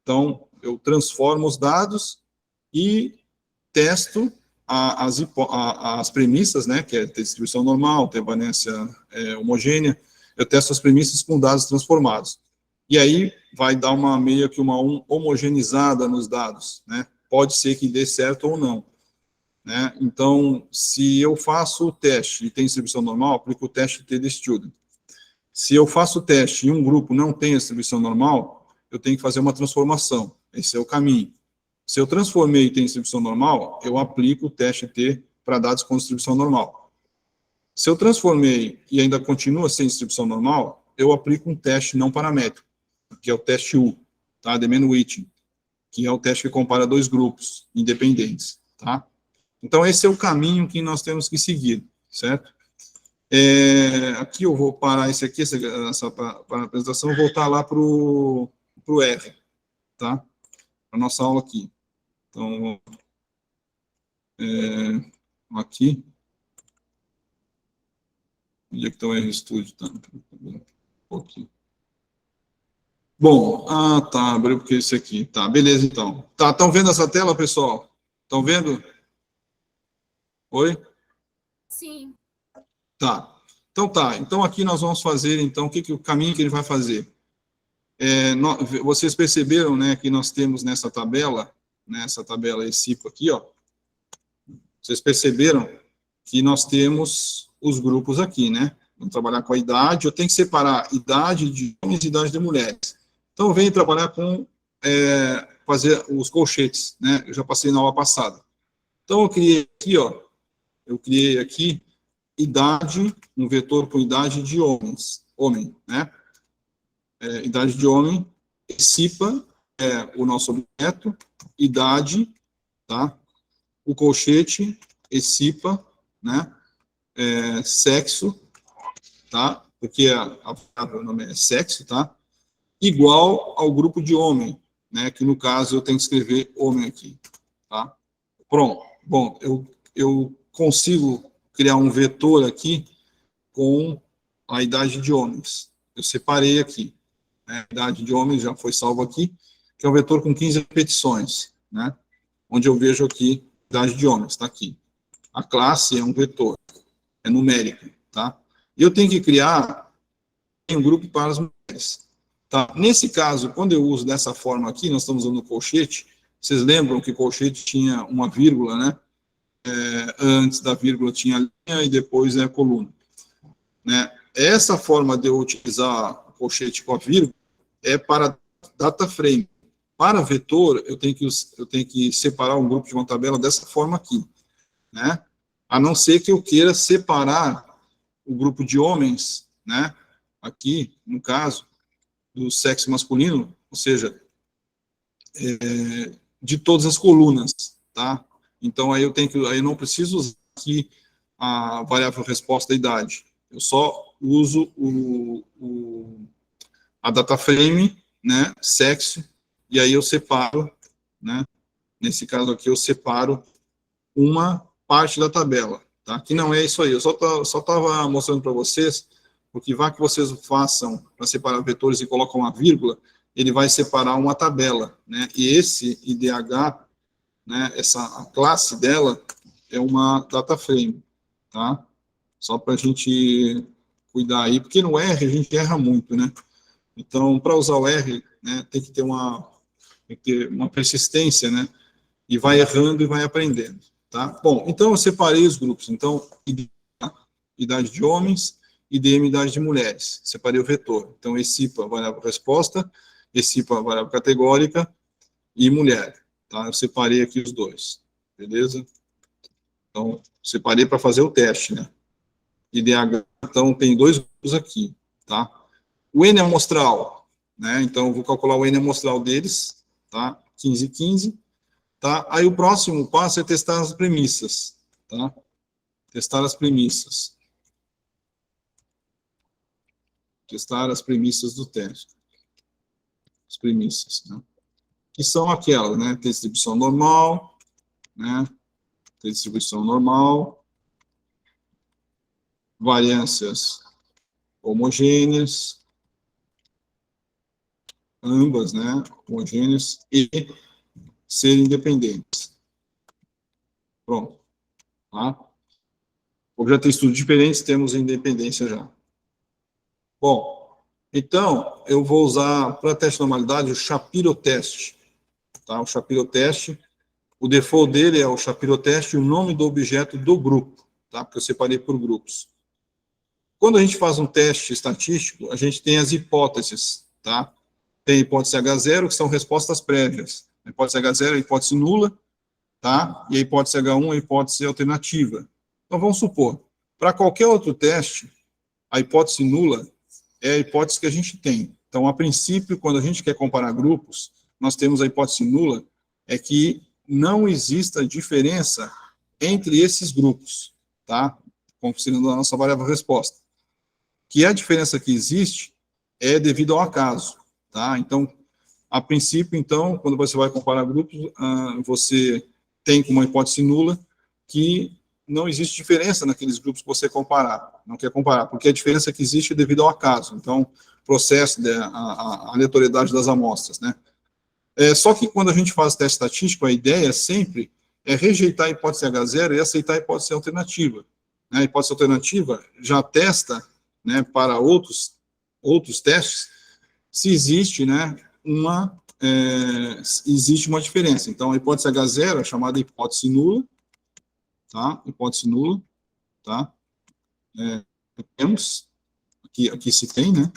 Então, eu transformo os dados e testo as premissas, né, que é ter distribuição normal, ter variância homogênea, eu testo as premissas com dados transformados. E aí vai dar meio que uma homogeneizada nos dados, né? Pode ser que dê certo ou não, né? Então, se eu faço o teste e tem distribuição normal, aplico o teste TD Student. Se eu faço o teste e um grupo não tem a distribuição normal, eu tenho que fazer uma transformação. Esse é o caminho. Se eu transformei e tem distribuição normal, eu aplico o teste T para dados com distribuição normal. Se eu transformei e ainda continua sem distribuição normal, eu aplico um teste não paramétrico, que é o teste U, tá? Demand Weighting, que é o teste que compara dois grupos independentes, tá? Então, esse é o caminho que nós temos que seguir, certo? Aqui eu vou parar essa para a apresentação, vou voltar lá para o R, tá? Para a nossa aula aqui. Então, aqui. Onde é que está o RStudio? Tá, um pouquinho. Bom, tá, abriu porque esse aqui. Tá, beleza, então. Tá, estão vendo essa tela, pessoal? Estão vendo? Oi? Sim. Tá. Então tá. Então aqui nós vamos fazer, então, o caminho que ele vai fazer? Vocês perceberam, né, que nós temos nessa tabela ECIPO aqui, ó. Vocês perceberam que nós temos os grupos aqui, né? Vamos trabalhar com a idade. Eu tenho que separar idade de homens e idade de mulheres. Então, eu venho trabalhar com fazer os colchetes, né? Eu já passei na aula passada. Então, eu criei aqui, ó. Eu criei aqui idade, um vetor com idade de homem, né? Idade de homem, ECIPA é o nosso objeto, idade, tá? O colchete, ECIPA, né? Sexo, tá? Porque o nome é sexo, tá? Igual ao grupo de homem, né? Que no caso eu tenho que escrever homem aqui, tá? Pronto. Bom, eu consigo criar um vetor aqui com a idade de homens. Eu separei aqui, né? A idade de homens já foi salvo aqui, que é um vetor com 15 repetições, né? Onde eu vejo aqui a idade de homens, está aqui. A classe é um vetor, é numérico, tá? E eu tenho que criar um grupo para as mulheres. Tá? Nesse caso, quando eu uso dessa forma aqui, nós estamos usando o colchete, vocês lembram que o colchete tinha uma vírgula, né? Antes da vírgula tinha a linha e depois a coluna. Né? Essa forma de eu utilizar o colchete com a vírgula é para data frame. Para vetor, eu tenho que separar um grupo de uma tabela dessa forma aqui. Né? A não ser que eu queira separar o grupo de homens, né? Aqui, no caso, do sexo masculino, ou seja, de todas as colunas, tá? Então, aí eu não preciso usar aqui a variável resposta da idade. Eu só uso a data frame, né, sexo, e aí eu separo, né? Nesse caso aqui, eu separo uma parte da tabela, tá? Que não é isso aí. Eu só estava mostrando para vocês, porque vai que vocês façam para separar vetores e colocam uma vírgula, ele vai separar uma tabela, né? E esse IDH, né, a classe dela é uma data frame, tá? Só para a gente cuidar aí, porque no R a gente erra muito, né? Então, para usar o R, né, tem que ter uma persistência, né? E vai errando e vai aprendendo, tá? Bom, então eu separei os grupos. Então, idade de homens, IDM, idade de mulheres. Separei o vetor. Então, ECIPA, variável resposta, ECIPA, variável categórica, e mulher. Tá? Eu separei aqui os dois. Beleza? Então, separei para fazer o teste, né? IDH, então, tem dois grupos aqui, tá? O N amostral, né? Então, eu vou calcular o N amostral deles, tá? 15 e 15. Tá? Aí o próximo passo é testar as premissas, tá? Testar as premissas. Testar as premissas do teste. As premissas, né? Que são aquelas, né? Distribuição normal, né? Distribuição normal, variâncias homogêneas, ambas, né? Homogêneas e ser independentes. Pronto. Tá? Objeto de estudo diferentes, temos independência já. Bom, então, eu vou usar, para teste de normalidade, o Shapiro teste. Tá? O Shapiro teste, o default dele é o Shapiro teste e o nome do objeto do grupo, tá? Porque eu separei por grupos. Quando a gente faz um teste estatístico, a gente tem as hipóteses, tá? Tem a hipótese H0, que são respostas prévias. A hipótese H0 é a hipótese nula, tá? E a hipótese H1 é a hipótese alternativa. Então, vamos supor, para qualquer outro teste, a hipótese nula é a hipótese que a gente tem. Então, a princípio, quando a gente quer comparar grupos, nós temos a hipótese nula, é que não exista diferença entre esses grupos, tá? Considerando a nossa variável resposta. Que a diferença que existe é devido ao acaso, tá? Então, a princípio, então, quando você vai comparar grupos, você tem como uma hipótese nula que não existe diferença naqueles grupos que você não quer comparar, porque a diferença que existe é devido ao acaso. Então, processo, a aleatoriedade das amostras, né? Só que quando a gente faz teste estatístico, a ideia sempre é rejeitar a hipótese H0 e aceitar a hipótese alternativa. Né? A hipótese alternativa já testa, né, para outros testes se existe, né, existe uma diferença. Então, a hipótese H0 é chamada hipótese nula, tá? Hipótese nula, tá? Temos, aqui se tem, né?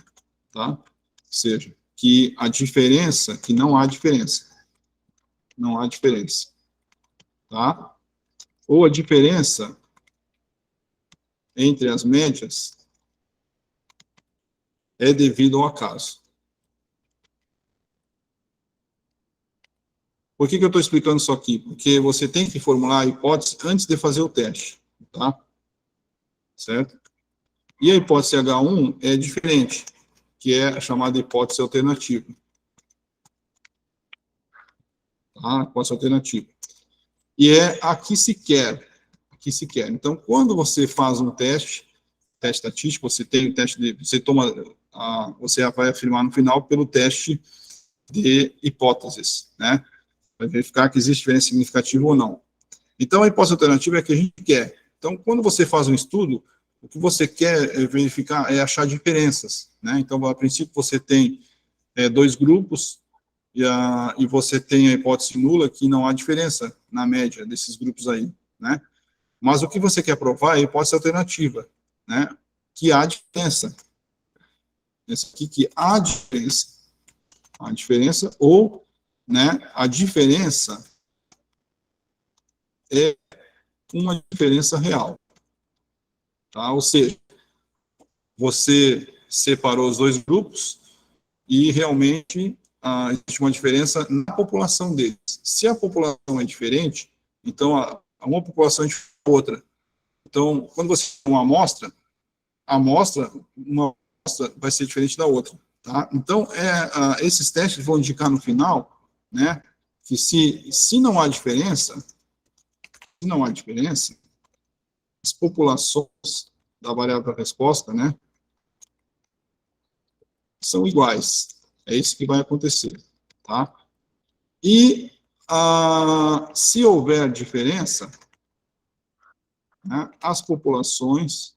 Tá? Ou seja, que a diferença, que não há diferença. Não há diferença. Tá? Ou a diferença entre as médias é devido ao acaso. Por que eu estou explicando isso aqui? Porque você tem que formular a hipótese antes de fazer o teste, tá? Certo? E a hipótese H1 é diferente, que é a chamada hipótese alternativa. Tá? Hipótese alternativa. E é a que se quer. Que se quer. Então, quando você faz um teste estatístico, você tem um teste você vai afirmar no final pelo teste de hipóteses, né? Vai verificar que existe diferença significativa ou não. Então, a hipótese alternativa é a que a gente quer. Então, quando você faz um estudo, o que você quer verificar é achar diferenças, né? Então, a princípio, você tem dois grupos e você tem a hipótese nula, que não há diferença na média desses grupos aí, né? Mas o que você quer provar é a hipótese alternativa, né? Que há diferença. Esse aqui que há diferença. A diferença ou, né, a diferença é uma diferença real. Tá? Ou seja, você separou os dois grupos e realmente existe uma diferença na população deles. Se a população é diferente, então uma população é diferente da outra. Então, quando você tem uma amostra vai ser diferente da outra. Tá? Então, esses testes vão indicar no final, né, que se não há diferença, as populações da variável da resposta, né, são iguais. É isso que vai acontecer. Tá? E se houver diferença, né, as populações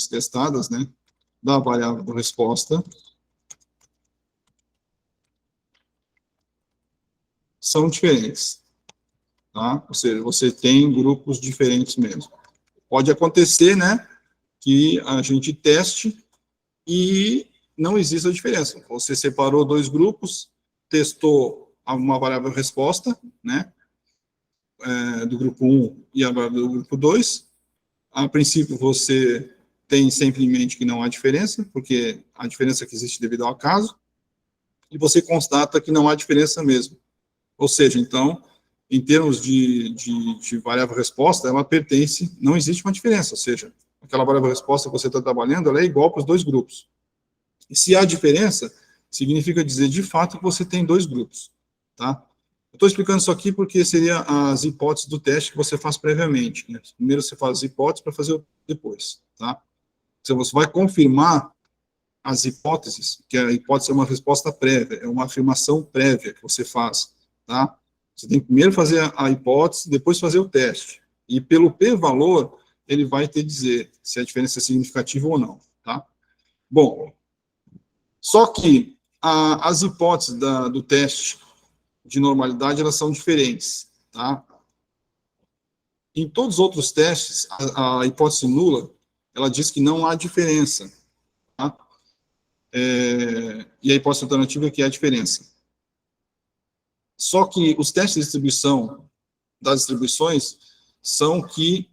testadas, né, da variável da resposta são diferentes, tá? Ou seja, você tem grupos diferentes mesmo. Pode acontecer, né, que a gente teste e não exista diferença. Você separou dois grupos, testou uma variável resposta, né, do grupo 1 e a variável do grupo 2. A princípio, você tem sempre em mente que não há diferença, porque a diferença que existe devido ao acaso, e você constata que não há diferença mesmo. Ou seja, então, em termos de variável resposta, ela pertence, não existe uma diferença, ou seja, aquela variável resposta que você está trabalhando, ela é igual para os dois grupos. E se há diferença, significa dizer, de fato, que você tem dois grupos, tá? Eu estou explicando isso aqui porque seria as hipóteses do teste que você faz previamente, né? Primeiro você faz as hipóteses para fazer depois, tá? Então, você vai confirmar as hipóteses, que a hipótese é uma resposta prévia, é uma afirmação prévia que você faz, tá? Você tem que primeiro fazer a hipótese, depois fazer o teste. E pelo p-valor, ele vai te dizer se a diferença é significativa ou não, tá? Bom, só que as hipóteses do teste de normalidade, elas são diferentes, tá? Em todos os outros testes, a hipótese nula, ela diz que não há diferença, tá? E a hipótese alternativa é que há diferença. Só que os testes de distribuição das distribuições são que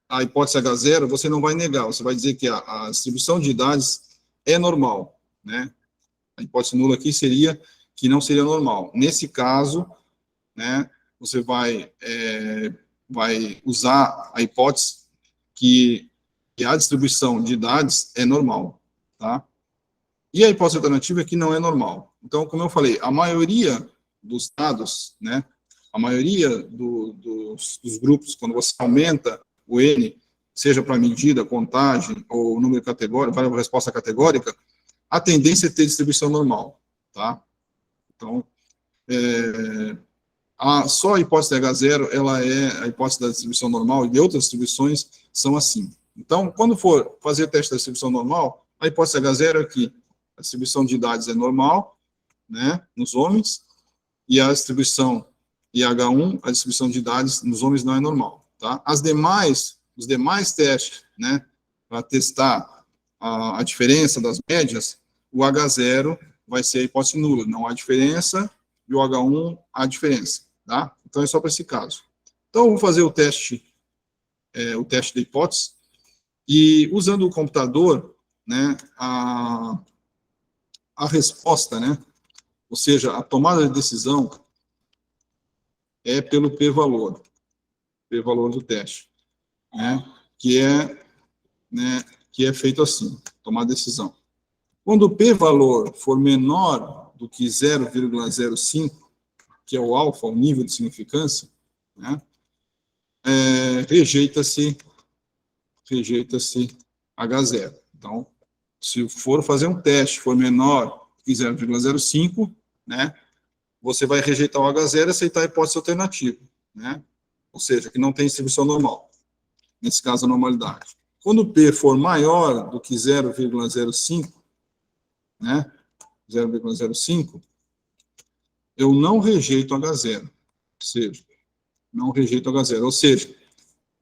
a hipótese H0 você não vai negar, você vai dizer que a distribuição de idades é normal, né? A hipótese nula aqui seria que não seria normal. Nesse caso, né, você vai usar a hipótese que a distribuição de idades é normal, tá? E a hipótese alternativa é que não é normal. Então, como eu falei, a maioria dos dados, né, A maioria dos grupos, quando você aumenta o N, seja para medida, contagem ou número categórico, variável resposta categórica, a tendência é ter distribuição normal, tá? Então, só a hipótese de H0, ela é a hipótese da distribuição normal, e de outras distribuições são assim. Então, quando for fazer o teste da distribuição normal, a hipótese H0 é que a distribuição de idades é normal, né, nos homens, e a distribuição IH1, a distribuição de idades nos homens não é normal, tá? Os demais testes, né, para testar a diferença das médias, o H0 vai ser a hipótese nula, não há diferença, e o H1 há diferença, tá? Então, é só para esse caso. Então, eu vou fazer o teste da hipótese, e usando o computador, né, a resposta, né, ou seja, a tomada de decisão é pelo p-valor do teste, né, que é feito assim, tomar decisão. Quando o p-valor for menor do que 0,05, que é o alfa, o nível de significância, né, rejeita-se H0. Então, se for fazer um teste, for menor que 0,05, né, você vai rejeitar o H0 e aceitar a hipótese alternativa, né, ou seja, que não tem distribuição normal, nesse caso a normalidade. Quando o P for maior do que 0,05, né, 0,05, eu não rejeito H0, ou seja, não rejeito H0, ou seja,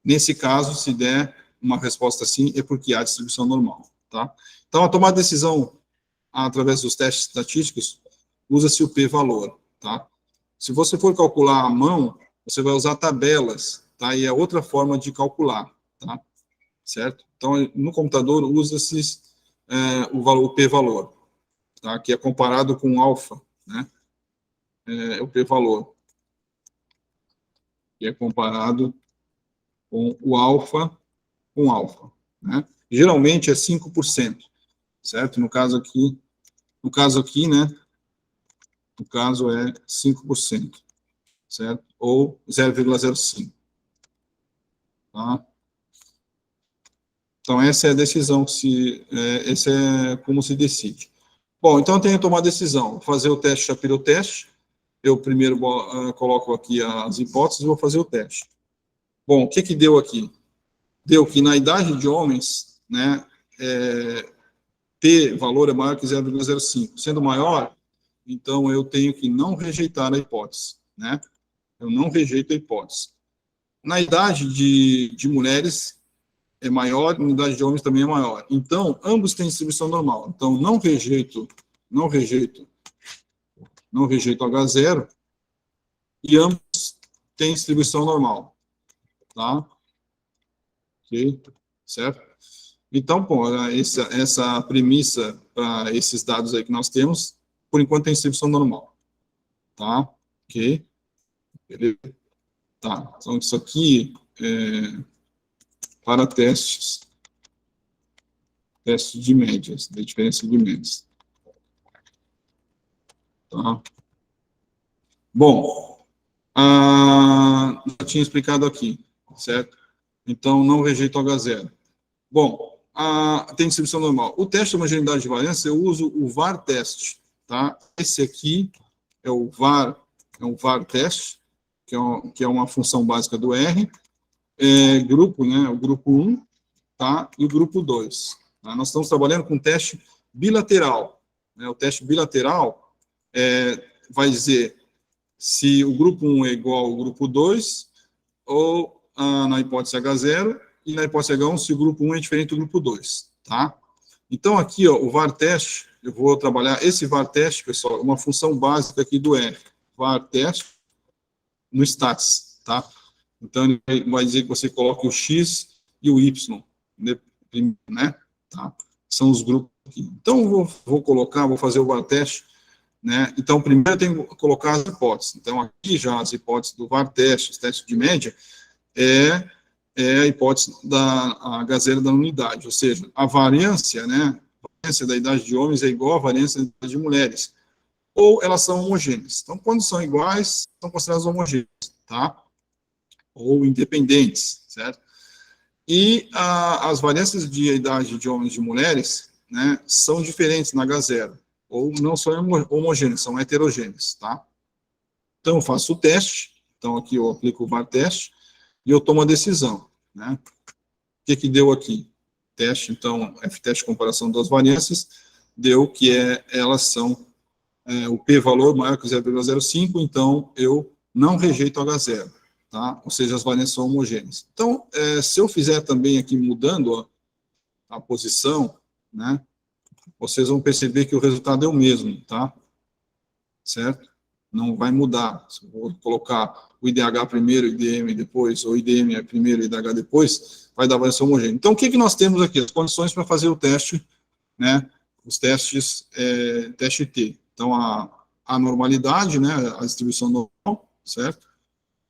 nesse caso, se der uma resposta assim, é porque há distribuição normal, tá? Então, a tomada de decisão através dos testes estatísticos, usa-se o p-valor, tá? Se você for calcular à mão, você vai usar tabelas, tá? E é outra forma de calcular, tá? Certo? Então, no computador, usa-se o p-valor, tá? Que é comparado com alfa, né? O p-valor, que é comparado com o alfa, né? Geralmente é 5%, certo? No caso aqui, né? No caso é 5%, certo? Ou 0,05, tá? Então, essa é a decisão, esse é como se decide. Bom, então eu tenho que tomar a decisão, vou fazer o teste Shapiro-teste, eu primeiro coloco aqui as hipóteses e vou fazer o teste. Bom, o que deu aqui? Deu que na idade de homens, né, p-valor é maior que 0,05. Sendo maior, então eu tenho que não rejeitar a hipótese, né? Eu não rejeito a hipótese. Na idade de mulheres é maior, na idade de homens também é maior. Então, ambos têm distribuição normal. Então, não rejeito H0 e ambos têm distribuição normal, tá? Ok? Certo? Então, bom, essa premissa para esses dados aí que nós temos, por enquanto tem distribuição normal, tá? Ok? Beleza? Tá, então isso aqui para testes de médias, de diferença de médias. Tá? Bom, eu tinha explicado aqui, certo? Então, não rejeito H0. Bom, tem distribuição normal. O teste de homogeneidade de variância, eu uso o VAR teste, tá? Esse aqui é o VAR teste, que é uma função básica do R, grupo, né, o grupo 1, tá? E o grupo 2. Tá? Nós estamos trabalhando com teste bilateral, né? O teste bilateral vai dizer se o grupo 1 é igual ao grupo 2, ou na hipótese H0, e na hipótese H1, se o grupo 1 é diferente do grupo 2, tá? Então, aqui, ó, o VAR teste, eu vou trabalhar esse VAR teste, pessoal, uma função básica aqui do R, VAR teste, no stats, tá? Então, ele vai dizer que você coloca o X e o Y, né? Tá? São os grupos aqui. Então, vou fazer o VAR teste, né? Então, primeiro eu tenho que colocar as hipóteses. Então, aqui já as hipóteses do VAR teste, os testes de média, é a hipótese da H0 da unidade, ou seja, a variância, né? A variância da idade de homens é igual à variância da idade de mulheres. ou elas são homogêneas. Então, quando são iguais, são consideradas homogêneas, tá? Ou independentes, certo? E as variâncias de idade de homens e de mulheres, né, são diferentes na H0, ou não são homogêneas, são heterogêneas, tá? Então, eu faço o teste, então aqui eu aplico o VAR teste, e eu tomo a decisão, né? O que deu aqui? Teste, então, F-teste de comparação das variâncias, deu que elas são o p-valor maior que 0,05, então eu não rejeito H0, tá? Ou seja, as variâncias são homogêneas. Então, se eu fizer também aqui mudando a posição, né, vocês vão perceber que o resultado é o mesmo, tá? Certo? Não vai mudar. Se eu vou colocar o IDH primeiro, o IDM depois, ou IDM primeiro e IDH depois, vai dar variação homogênea. Então, o que nós temos aqui? As condições para fazer o teste, né? Os testes, teste T. Então, a normalidade, né? A distribuição normal, certo?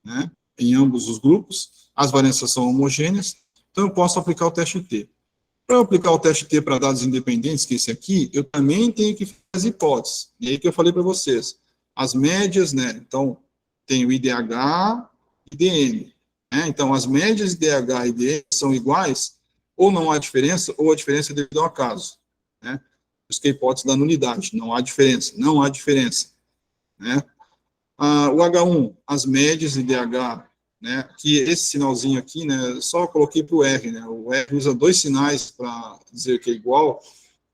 Né? Em ambos os grupos. As variâncias são homogêneas. Então, eu posso aplicar o teste T. Para eu aplicar o teste T para dados independentes, que é esse aqui, eu também tenho que fazer hipóteses. E aí que eu falei para vocês. As médias, né? Então, tem o IDH e IDM. Né? Então, as médias IDH e IDM são iguais, ou não há diferença, ou a diferença é devido ao acaso. Né? Por isso que é a hipótese da nulidade. Não há diferença. Não há diferença. Né? O H1, as médias IDH, né? Que esse sinalzinho aqui, né? Só eu coloquei para o R. Né? O R usa dois sinais para dizer que é igual,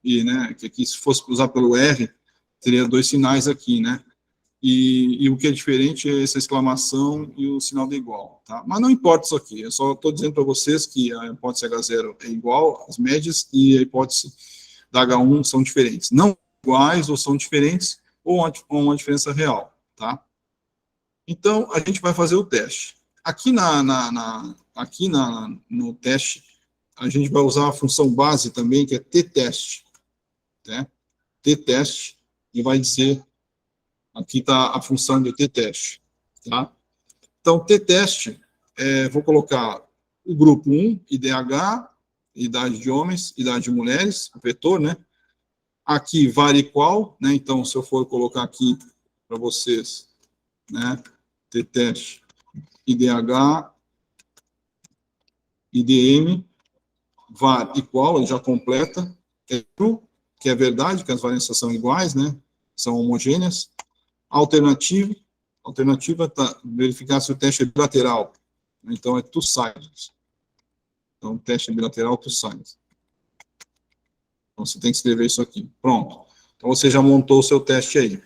e, né, que aqui, se fosse usar pelo R, teria dois sinais aqui, né? E o que é diferente é essa exclamação e o sinal de igual, tá? Mas não importa isso aqui, eu só estou dizendo para vocês que a hipótese H0 é igual às médias e a hipótese da H1 são diferentes. Não iguais ou são diferentes, ou uma diferença real, tá? Então, a gente vai fazer o teste. Aqui no teste, a gente vai usar a função base também, que é t-teste, né? T-teste, e vai dizer... Aqui está a função de t-teste, tá? Então, t-teste, vou colocar o grupo 1, IDH, idade de homens, idade de mulheres, o vetor, né? Aqui, var igual, né? Então, se eu for colocar aqui para vocês, né? T-teste, IDH, IDM, var igual, ele já completa, é true, que é verdade, que as variâncias são iguais, né? São homogêneas. Alternativa está verificar se o teste é bilateral. Então, é two-sided. Então, o teste é bilateral, two-sided. Então, você tem que escrever isso aqui. Pronto. Então, você já montou o seu teste aí.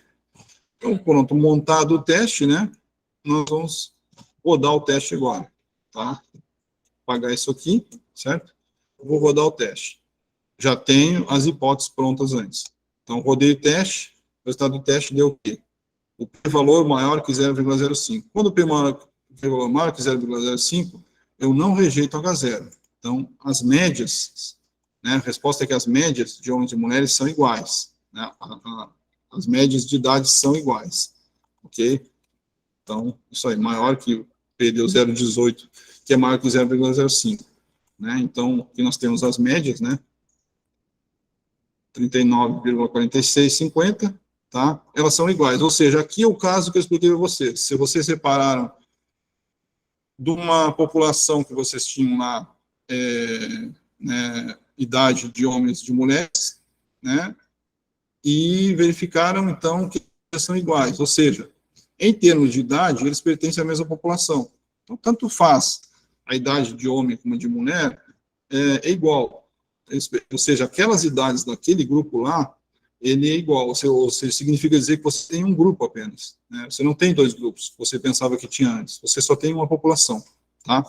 Então, pronto, montado o teste, né? Nós vamos rodar o teste agora. Tá? Apagar isso aqui, certo? Vou rodar o teste. Já tenho as hipóteses prontas antes. Então, rodei o teste. O resultado do teste deu o quê? O p-valor maior que 0,05. Quando o p-valor maior que 0,05, eu não rejeito H0. Então, as médias, né, a resposta é que as médias de homens e mulheres são iguais. Né, as médias de idade são iguais. Ok? Então, isso aí, maior que o P deu 0,18, que é maior que 0,05. Né, então, aqui nós temos as médias, né? 39,4650. Tá? Elas são iguais, ou seja, aqui é o caso que eu expliquei para vocês. Se vocês separaram de uma população que vocês tinham lá, né, idade de homens e de mulheres, né, e verificaram, então, que elas são iguais, ou seja, em termos de idade, eles pertencem à mesma população. Então, tanto faz a idade de homem como de mulher, é igual. Ou seja, aquelas idades daquele grupo lá, ele é igual, ou seja, significa dizer que você tem um grupo apenas, né? Você não tem dois grupos, você pensava que tinha antes, você só tem uma população, tá?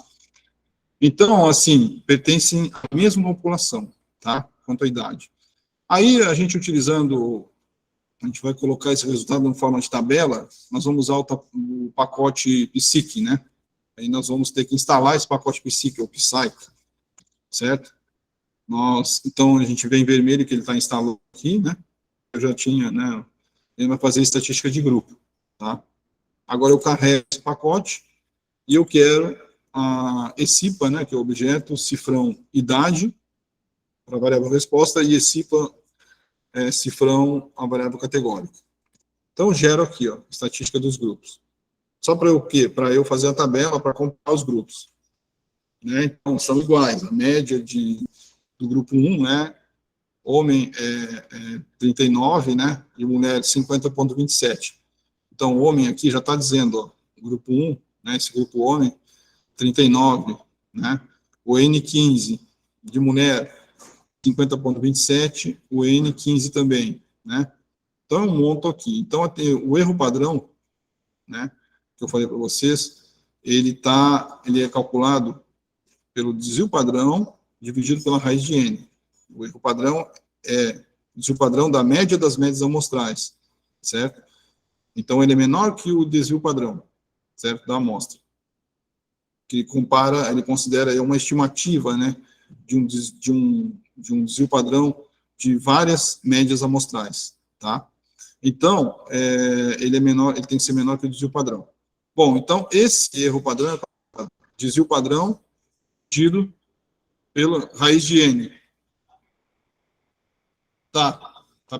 Então, assim, pertencem à mesma população, tá? Quanto à idade. Aí, a gente vai colocar esse resultado em forma de tabela, nós vamos usar o pacote PSYC, né? Aí nós vamos ter que instalar esse pacote PSYC, ou Psy, certo? Então, a gente vê em vermelho que ele está instalado aqui, né? Eu já tinha, né? Ele vai fazer estatística de grupo, tá? Agora eu carrego esse pacote e eu quero a ECIPA, né? Que é o objeto cifrão idade para a variável resposta e ECIPA cifrão a variável categórica, Então, eu gero aqui, ó, estatística dos grupos. Só para o quê? Para eu fazer a tabela para comparar os grupos. Né? Então, são iguais. A média do grupo 1, né? Homem 39, né? E mulher 50,27. Então, o homem aqui já está dizendo, ó, grupo 1, né? Esse grupo homem, 39, né? O N15 de mulher, 50,27, o N15 também, né? Então, eu monto aqui. Então, o erro padrão, né, que eu falei para vocês, ele é calculado pelo desvio padrão dividido pela raiz de N. O erro padrão é o desvio padrão da média das médias amostrais, certo? Então, ele é menor que o desvio padrão, certo, da amostra. Que compara, ele considera uma estimativa, né, de um desvio padrão de várias médias amostrais, tá? Então, ele é menor, ele tem que ser menor que o desvio padrão. Bom, então, esse erro padrão é desvio padrão dividido pela raiz de N. Tá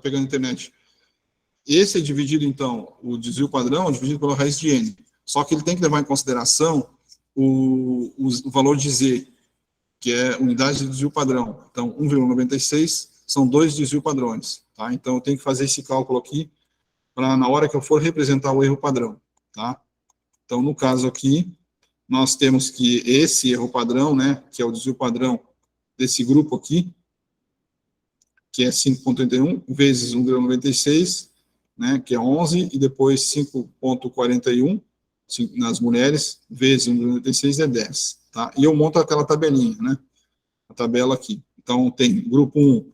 pegando internet. Esse é dividido, então, o desvio padrão é dividido pela raiz de N. Só que ele tem que levar em consideração o valor de Z, que é unidade de desvio padrão. Então, 1,96 são 2 desvio padrões, tá? Então, eu tenho que fazer esse cálculo aqui para na hora que eu for representar o erro padrão, tá? Então, no caso aqui, nós temos que esse erro padrão, né, que é o desvio padrão desse grupo aqui, que é 5,31, vezes 1,96, né, que é 11, e depois 5,41 nas mulheres, vezes 1,96 é 10, tá? E eu monto aquela tabelinha, né, a tabela aqui. Então, tem grupo 1,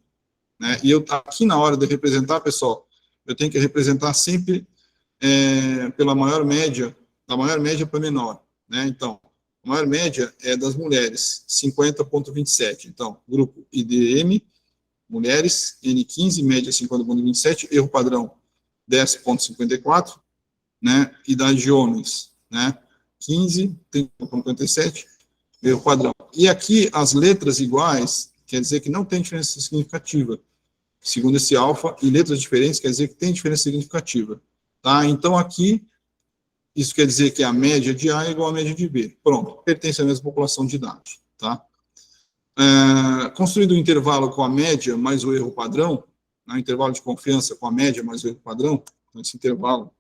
né, e eu aqui na hora de representar, pessoal, eu tenho que representar sempre pela maior média, da maior média para menor, né? Então, a maior média é das mulheres, 50,27. Então, grupo IDM, mulheres, N15, média 50,27, erro padrão 10,54, né? Idade de homens, né? 15, 30,57, erro padrão. E aqui, as letras iguais, quer dizer que não tem diferença significativa. Segundo esse alfa, e letras diferentes quer dizer que tem diferença significativa. Tá? Então, aqui, isso quer dizer que a média de A é igual à média de B. Pronto, pertence à mesma população de dados. Tá? Construído um intervalo com a média mais o erro padrão, né, intervalo de confiança com a média mais o erro padrão, então esse intervalo,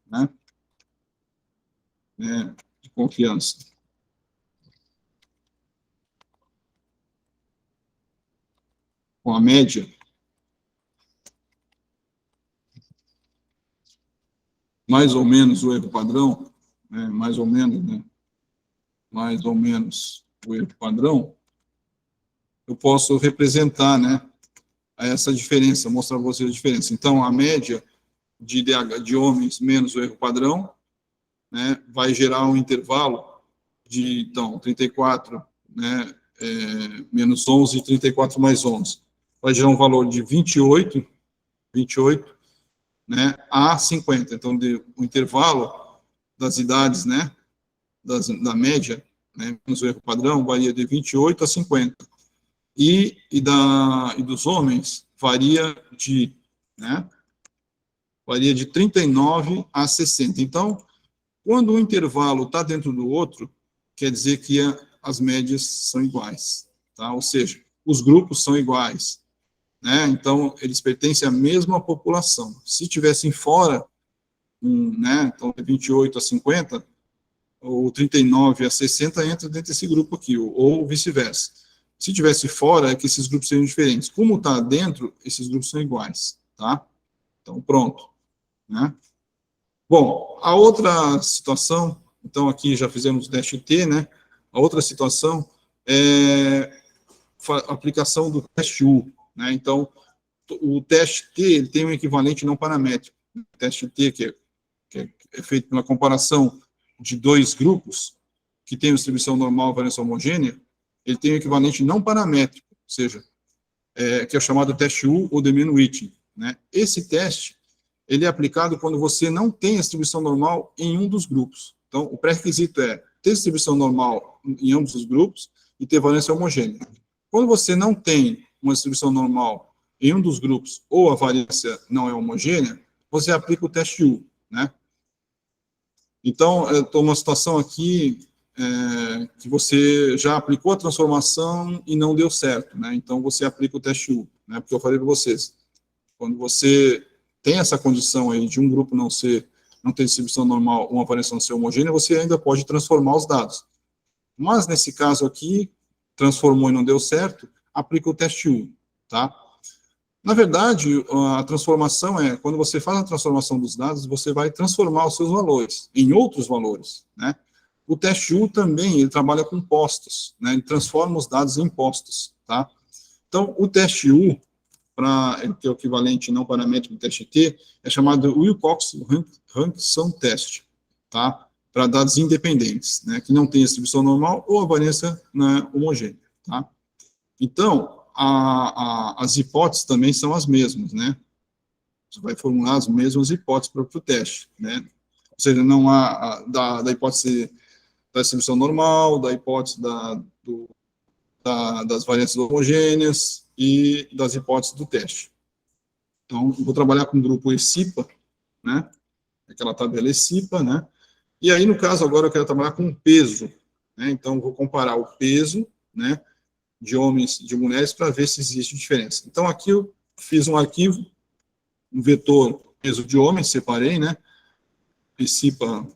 né, de confiança. Com a média mais ou menos o erro padrão, né, mais ou menos o erro padrão, eu posso representar, né, essa diferença, mostrar para vocês a diferença. Então, a média de DH de homens menos o erro padrão, né, vai gerar um intervalo de, então, 34, né, menos 11, 34 mais 11. Vai gerar um valor de 28, né, a 50. Então, o intervalo das idades, né, da média, né, menos o erro padrão, varia de 28 a 50. E dos homens, varia de 39 a 60. Então, quando um intervalo está dentro do outro, quer dizer que as médias são iguais, tá? Ou seja, os grupos são iguais, né? Então, eles pertencem à mesma população. Se tivessem fora, né, então, de 28 a 50, ou 39 a 60 entra dentro desse grupo aqui, ou vice-versa. Se tivesse fora, é que esses grupos seriam diferentes. Como está dentro, esses grupos são iguais, tá? Então, pronto, né? Bom, a outra situação, então aqui já fizemos o teste T, né? A outra situação é a aplicação do teste U, né? Então, o teste T ele tem um equivalente não paramétrico. O teste T, que é feito pela comparação de dois grupos, que tem distribuição normal e variância homogênea, ele tem um equivalente não paramétrico, ou seja, que é chamado teste U ou Diminuiting, né? Esse teste ele é aplicado quando você não tem a distribuição normal em um dos grupos. Então, o pré-requisito é ter distribuição normal em ambos os grupos e ter variância homogênea. Quando você não tem uma distribuição normal em um dos grupos ou a variância não é homogênea, você aplica o teste U, né? Então, eu estou numa situação aqui que você já aplicou a transformação e não deu certo, né? Então, você aplica o teste U, né? Porque eu falei para vocês, quando você tem essa condição aí de um grupo não ter distribuição normal, uma variação ser homogênea, você ainda pode transformar os dados. Mas, nesse caso aqui, transformou e não deu certo, aplica o teste U, tá? Na verdade, a transformação quando você faz a transformação dos dados, você vai transformar os seus valores em outros valores, né? O teste U também, ele trabalha com postos, né? Ele transforma os dados em postos, tá? Então, o teste U, que é o equivalente não paramétrico do teste T, é chamado Wilcox-Rankin Test, tá? Para dados independentes, né? Que não tem distribuição normal ou a variância, né, homogênea, tá? Então, as hipóteses também são as mesmas, né? Você vai formular as mesmas hipóteses para o teste, né? Ou seja, não há da hipótese da distribuição normal, da hipótese das variâncias homogêneas e das hipóteses do teste. Então, eu vou trabalhar com o grupo ECIPA, né? Aquela tabela ECIPA, né? E aí, no caso, agora eu quero trabalhar com peso, né? Então, eu vou comparar o peso, né, de homens e de mulheres para ver se existe diferença. Então, aqui eu fiz um arquivo, um vetor peso de homens, separei, né? Principal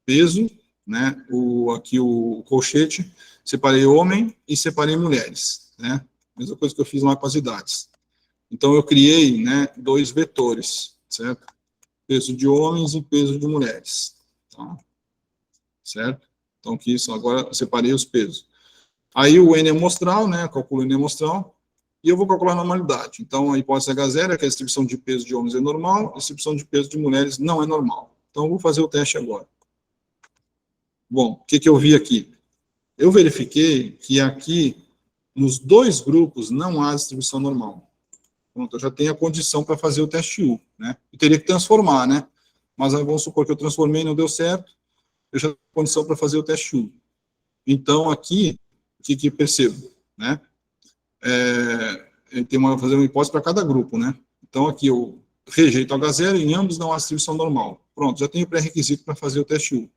peso, né? Aqui o colchete, separei homem e separei mulheres, né? Mesma coisa que eu fiz lá com as idades. Então, eu criei, né, 2 vetores, certo? Peso de homens e peso de mulheres, tá? Certo? Então, aqui, agora eu separei os pesos. Aí o N amostral, né, calculo o N amostral, e eu vou calcular a normalidade. Então, a hipótese H0 é que a distribuição de peso de homens é normal, a distribuição de peso de mulheres não é normal. Então, eu vou fazer o teste agora. Bom, o que eu vi aqui? Eu verifiquei que aqui, nos 2 grupos, não há distribuição normal. Pronto, eu já tenho a condição para fazer o teste U, né? Eu teria que transformar, né? Mas aí vamos supor que eu transformei e não deu certo, eu já tenho a condição para fazer o teste U. Então, aqui, o que eu percebo, né? Fazer uma hipótese para cada grupo, né? Então, aqui eu rejeito H0 e em ambos não há distribuição normal. Pronto, já tenho pré-requisito para fazer o teste U.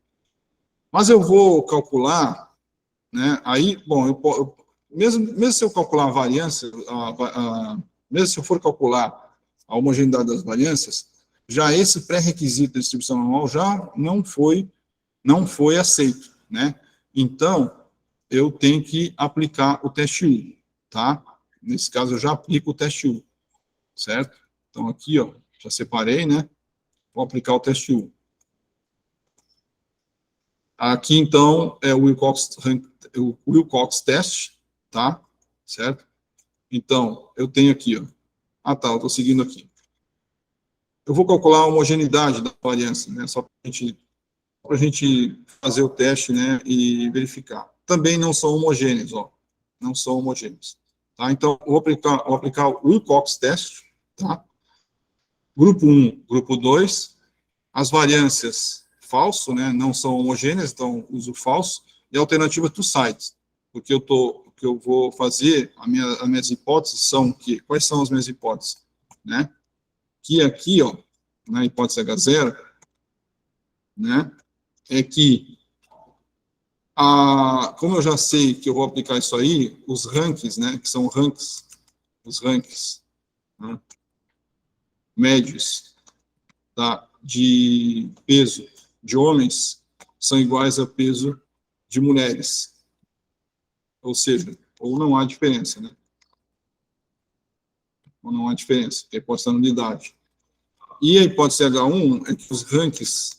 Mas eu vou calcular, né? Aí, bom, mesmo se eu calcular a variância, mesmo se eu for calcular a homogeneidade das variâncias, já esse pré-requisito da distribuição normal já não foi aceito, né? Então, eu tenho que aplicar o teste U, tá? Nesse caso, eu já aplico o teste U, certo? Então, aqui, ó, já separei, né? Vou aplicar o teste U. Aqui, então, é o Wilcox Test, tá? Certo? Então, eu tenho aqui, ó. Ah, tá, eu estou seguindo aqui. Eu vou calcular a homogeneidade da variância, né? Só para a gente fazer o teste, né? E verificar. Também não são homogêneos, ó. Não são homogêneos. Tá? Então, vou aplicar o Wilcox Test, tá? Grupo 1, grupo 2. As variâncias falso, né? Não são homogêneas, então uso falso. E a alternativa two sides. Porque eu vou fazer, as minhas hipóteses são que, quais são as minhas hipóteses? Né? Que aqui, ó, na hipótese H0, né, é que, como eu já sei que eu vou aplicar isso aí, os rankings, né, que são os rankings, né, médios, tá, de peso de homens são iguais a peso de mulheres. Ou seja, ou não há diferença, né? Ou não há diferença, que é hipótese da nulidade. E a hipótese H1 é que os rankings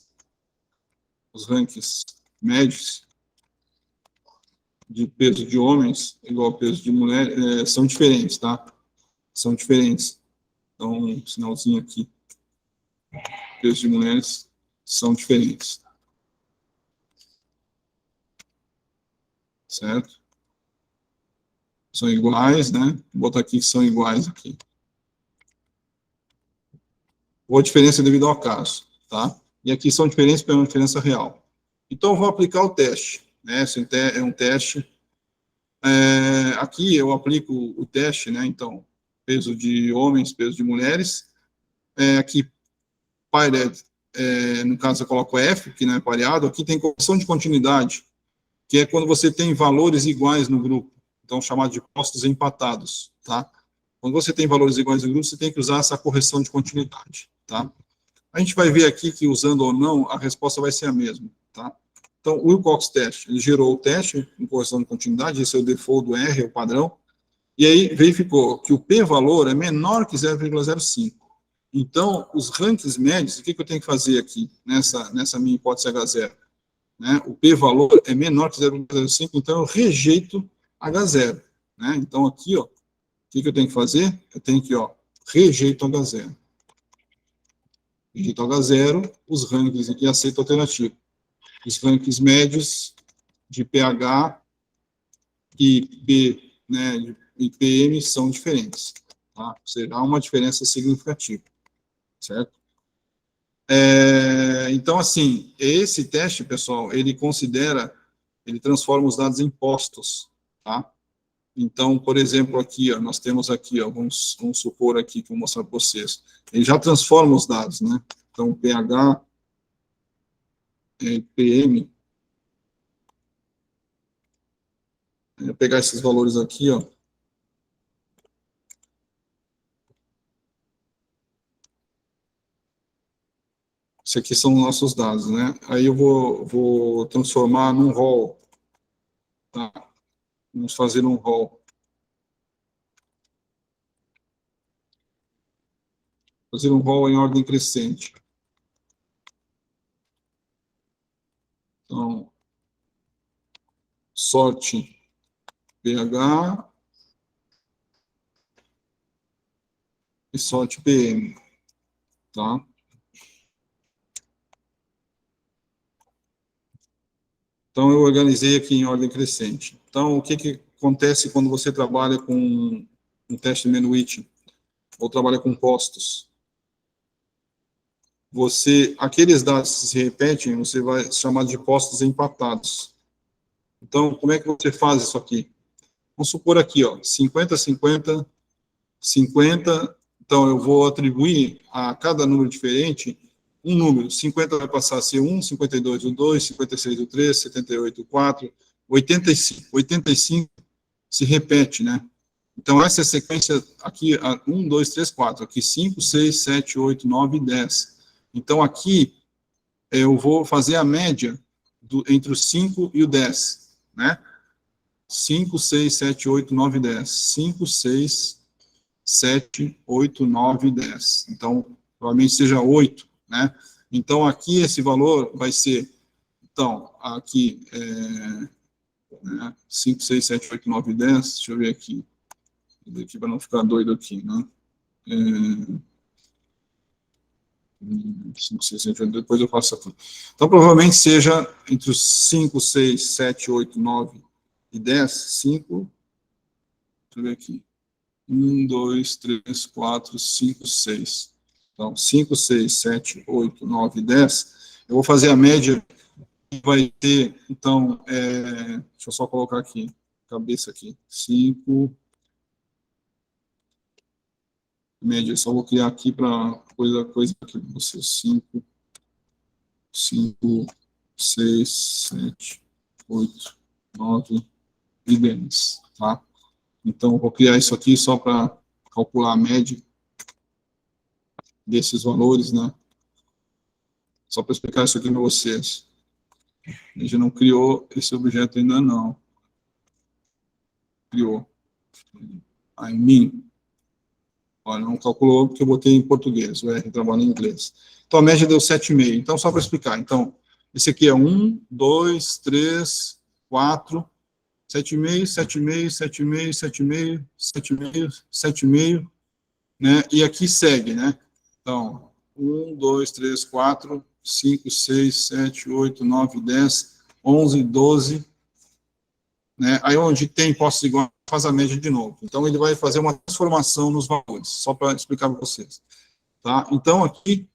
médios de peso de homens igual a peso de mulheres são diferentes, tá? São diferentes. Então, um sinalzinho aqui. Peso de mulheres são diferentes. Certo? São iguais, né? Vou botar aqui que são iguais aqui. Ou a diferença devido ao caso, tá? E aqui são diferentes pela diferença real. Então, eu vou aplicar o teste, né? Esse é um teste. Aqui eu aplico o teste, né? Então, peso de homens, peso de mulheres. Aqui, paired, no caso eu coloco F, que não é pareado. Aqui tem correção de continuidade, que é quando você tem valores iguais no grupo, então chamado de postos empatados, tá? Quando você tem valores iguais no grupo, você tem que usar essa correção de continuidade, tá? A gente vai ver aqui que, usando ou não, a resposta vai ser a mesma, tá? Então, o Wilcox teste, ele gerou o teste em correção de continuidade, esse é o default do R, é o padrão, e aí verificou que o p-valor é menor que 0,05. Então, os rankings médios, o que eu tenho que fazer aqui, nessa minha hipótese H0? Né? O p-valor é menor que 0,05, então eu rejeito H0. Né? Então, aqui, ó, o que eu tenho que fazer? Eu tenho que, ó, rejeito H0. Rejeito H0, os rankings, e aceito a alternativa. Os rankings médios de pH e P, né, e PM são diferentes. Tá? Ou seja, há uma diferença significativa. Certo? Então, assim, esse teste, pessoal, ele transforma os dados em postos, tá? Então, por exemplo, aqui, ó, nós temos aqui, ó, vamos supor aqui, que eu vou mostrar para vocês, ele já transforma os dados, né? Então, pH, PM, eu vou pegar esses valores aqui, ó, isso aqui são nossos dados, né? Aí eu vou transformar num rol, tá? Vamos fazer um rol. Fazer um rol em ordem crescente. Então, sorte pH e sorte PM, tá? Então, eu organizei aqui em ordem crescente. Então, o que acontece quando você trabalha com um teste Manwich, ou trabalha com postos? Aqueles dados que se repetem, você vai chamar de postos empatados. Então, como é que você faz isso aqui? Vamos supor aqui, ó, 50, 50, 50. Então, eu vou atribuir a cada número diferente um número. 50 vai passar a ser 1, 52 o 2, 56 o 3, 78 o 4, 85. 85 se repete, né? Então, essa é a sequência aqui, 1, 2, 3, 4. Aqui, 5, 6, 7, 8, 9, 10. Então, aqui, eu vou fazer a média entre o 5 e o 10, né? 5, 6, 7, 8, 9, 10. 5, 6, 7, 8, 9, 10. Então, provavelmente seja 8, né? Então, aqui esse valor vai ser, então, aqui, 5, 6, 7, 8, 9, 10, deixa eu ver aqui para não ficar doido aqui, né? 5, 6, 7, 8, depois eu faço aqui. Então, provavelmente seja entre os 5, 6, 7, 8, 9 e 10, 5, deixa eu ver aqui, 1, 2, 3, 4, 5, 6. Então, 5, 6, 7, 8, 9, 10. Eu vou fazer a média, que vai ter, então, deixa eu só colocar aqui, cabeça aqui, 5, média, só vou criar aqui para coisa aqui para vocês, 5, 5, 6, 7, 8, 9 e 10, tá? Então, eu vou criar isso aqui só para calcular a média desses valores, né? Só para explicar isso aqui para vocês. A gente não criou esse objeto ainda não. Criou. I mean. Olha, não calculou porque eu botei em português, o R trabalha em inglês. Então, a média deu 7,5. Então, só para explicar. Então, esse aqui é 1, 2, 3, 4, 7,5, 7,5, 7,5, 7,5, 7,5, 7,5, né? E aqui segue, né? Então, 1, 2, 3, 4, 5, 6, 7, 8, 9, 10, 11, 12, né? Aí onde tem postos iguais, faz a média de novo. Então, ele vai fazer uma transformação nos valores, só para explicar para vocês. Tá? Então, aqui,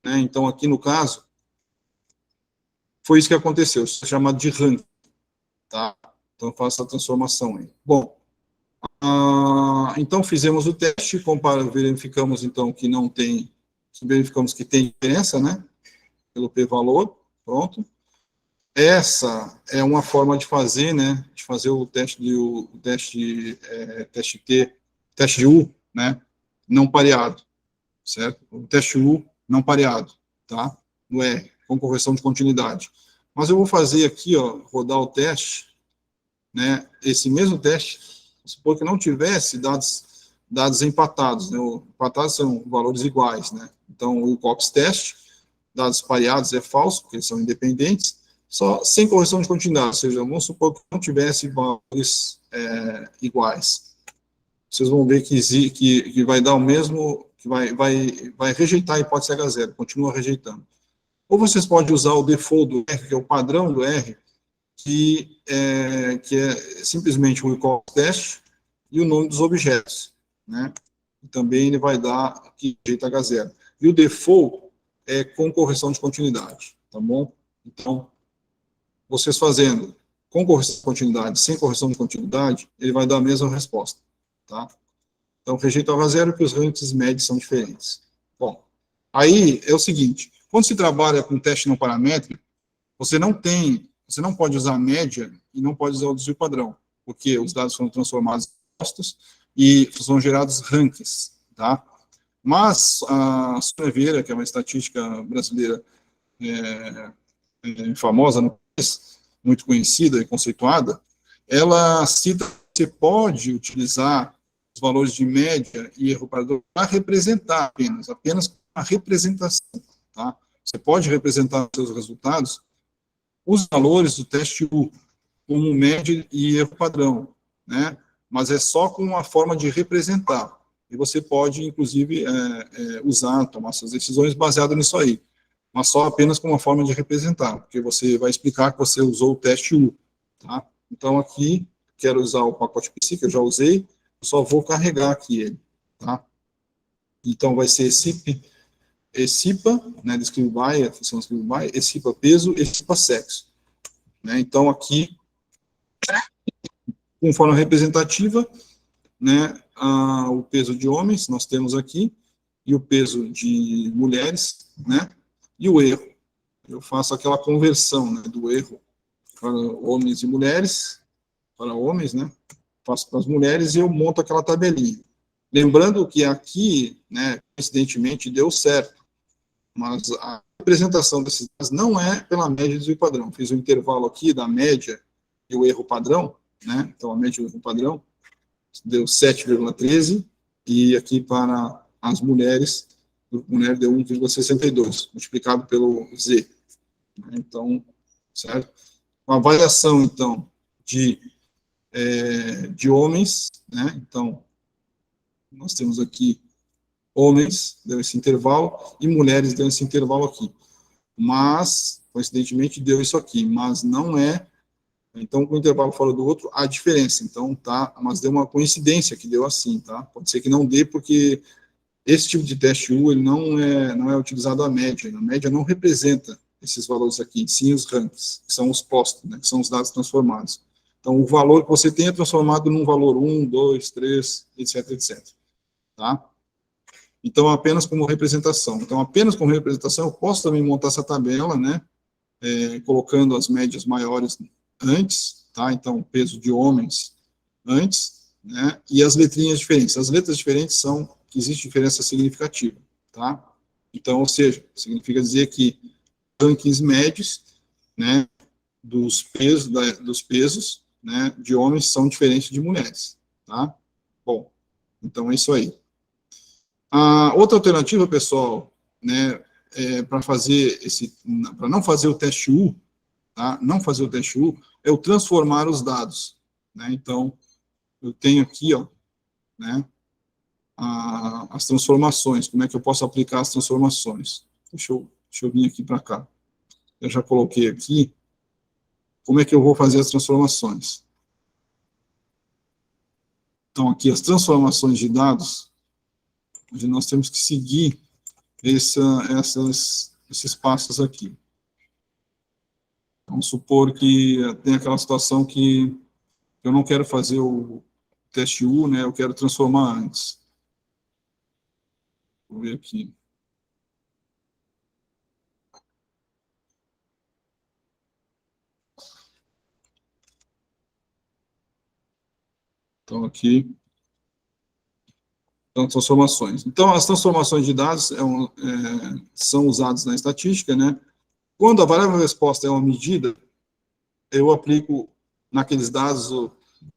né, no caso, foi isso que aconteceu, isso é chamado de ranking. Tá? Então, faço a transformação aí. Bom, então, fizemos o teste, verificamos, então, que não tem verificamos que tem diferença, né? Pelo p-valor, pronto. Essa é uma forma de fazer, né? De fazer o teste teste de U, né? Não pareado, certo? O teste U não pareado, tá? No R, com correção de continuidade. Mas eu vou fazer aqui, ó, rodar o teste, né? Esse mesmo teste, supor que não tivesse dados empatados, né? Empatados são valores iguais, né? Então, o COPS teste, dados pareados é falso, porque eles são independentes, só sem correção de continuidade, ou seja, vamos supor que não tivesse valores iguais. Vocês vão ver que vai dar o mesmo, que vai rejeitar a hipótese H0, continua rejeitando. Ou vocês podem usar o default do R, que é o padrão do R, que é simplesmente o equal teste e o nome dos objetos, né? E também ele vai dar aqui rejeita H0. E o default é com correção de continuidade, tá bom? Então, vocês fazendo com correção de continuidade, sem correção de continuidade, ele vai dar a mesma resposta, tá? Então, rejeita H0 porque os rankings médios são diferentes. Bom, aí é o seguinte, quando se trabalha com teste não paramétrico, você não pode usar a média e não pode usar o desvio padrão, porque os dados foram transformados em postos e são gerados rankings, tá? Mas a Sônia Vieira, que é uma estatística brasileira famosa no país, muito conhecida e conceituada, ela cita que você pode utilizar os valores de média e erro padrão para representar apenas a representação, tá? Você pode representar seus resultados, os valores do teste U, como média e erro padrão, né? Mas é só com uma forma de representar. E você pode, inclusive, tomar suas decisões baseadas nisso aí, mas só apenas com uma forma de representar, porque você vai explicar que você usou o teste U, tá? Então, aqui, quero usar o pacote PC, que eu já usei, eu só vou carregar aqui ele, tá? Então, vai ser ECIPA, né, descreve by, a função descreve by, ECIPA peso, ECIPA sexo, né? Então, aqui, com forma representativa, né, o peso de homens, nós temos aqui, e o peso de mulheres, né, e o erro. Eu faço aquela conversão, né, do erro para homens e mulheres, para homens, né, faço para as mulheres e eu monto aquela tabelinha. Lembrando que aqui, né, coincidentemente, deu certo, mas a representação desses dados não é pela média do padrão. Fiz um intervalo aqui da média e o erro padrão, né, então a média e o erro padrão, deu 7,13, e aqui para as mulheres, o grupo mulher deu 1,62, multiplicado pelo Z. Então, certo? Uma variação, então, de homens, né? Então, nós temos aqui homens, deu esse intervalo, e mulheres deu esse intervalo aqui. Mas, coincidentemente, deu isso aqui, mas não é. Então, com o intervalo fora do outro, há diferença. Então, tá, mas deu uma coincidência que deu assim, tá? Pode ser que não dê, porque esse tipo de teste U, ele não é utilizado a média. A média não representa esses valores aqui, sim os rankings, que são os postos, né, que são os dados transformados. Então, o valor que você tem é transformado num valor 1, 2, 3, etc, etc. Tá? Então, apenas como representação. Então, apenas como representação, eu posso também montar essa tabela, né, colocando as médias maiores antes, tá? Então, peso de homens antes, né? E as letrinhas diferentes. As letras diferentes são que existe diferença significativa, tá? Então, ou seja, significa dizer que rankings médios, né, dos pesos, né, de homens são diferentes de mulheres, tá? Bom, então é isso aí. A outra alternativa, pessoal, né, para não fazer o teste U, tá? Não fazer o teste U, é o transformar os dados, né? Então, eu tenho aqui, ó, né, as transformações, como é que eu posso aplicar as transformações? Deixa eu vir aqui para cá. Eu já coloquei aqui, como é que eu vou fazer as transformações? Então, aqui, as transformações de dados, nós temos que seguir esses passos aqui. Vamos supor que tem aquela situação que eu não quero fazer o teste U, né, eu quero transformar antes. Vou ver aqui. Então, aqui, então, transformações. Então, as transformações de dados são usadas na estatística, né? Quando a variável resposta é uma medida, eu aplico naqueles dados o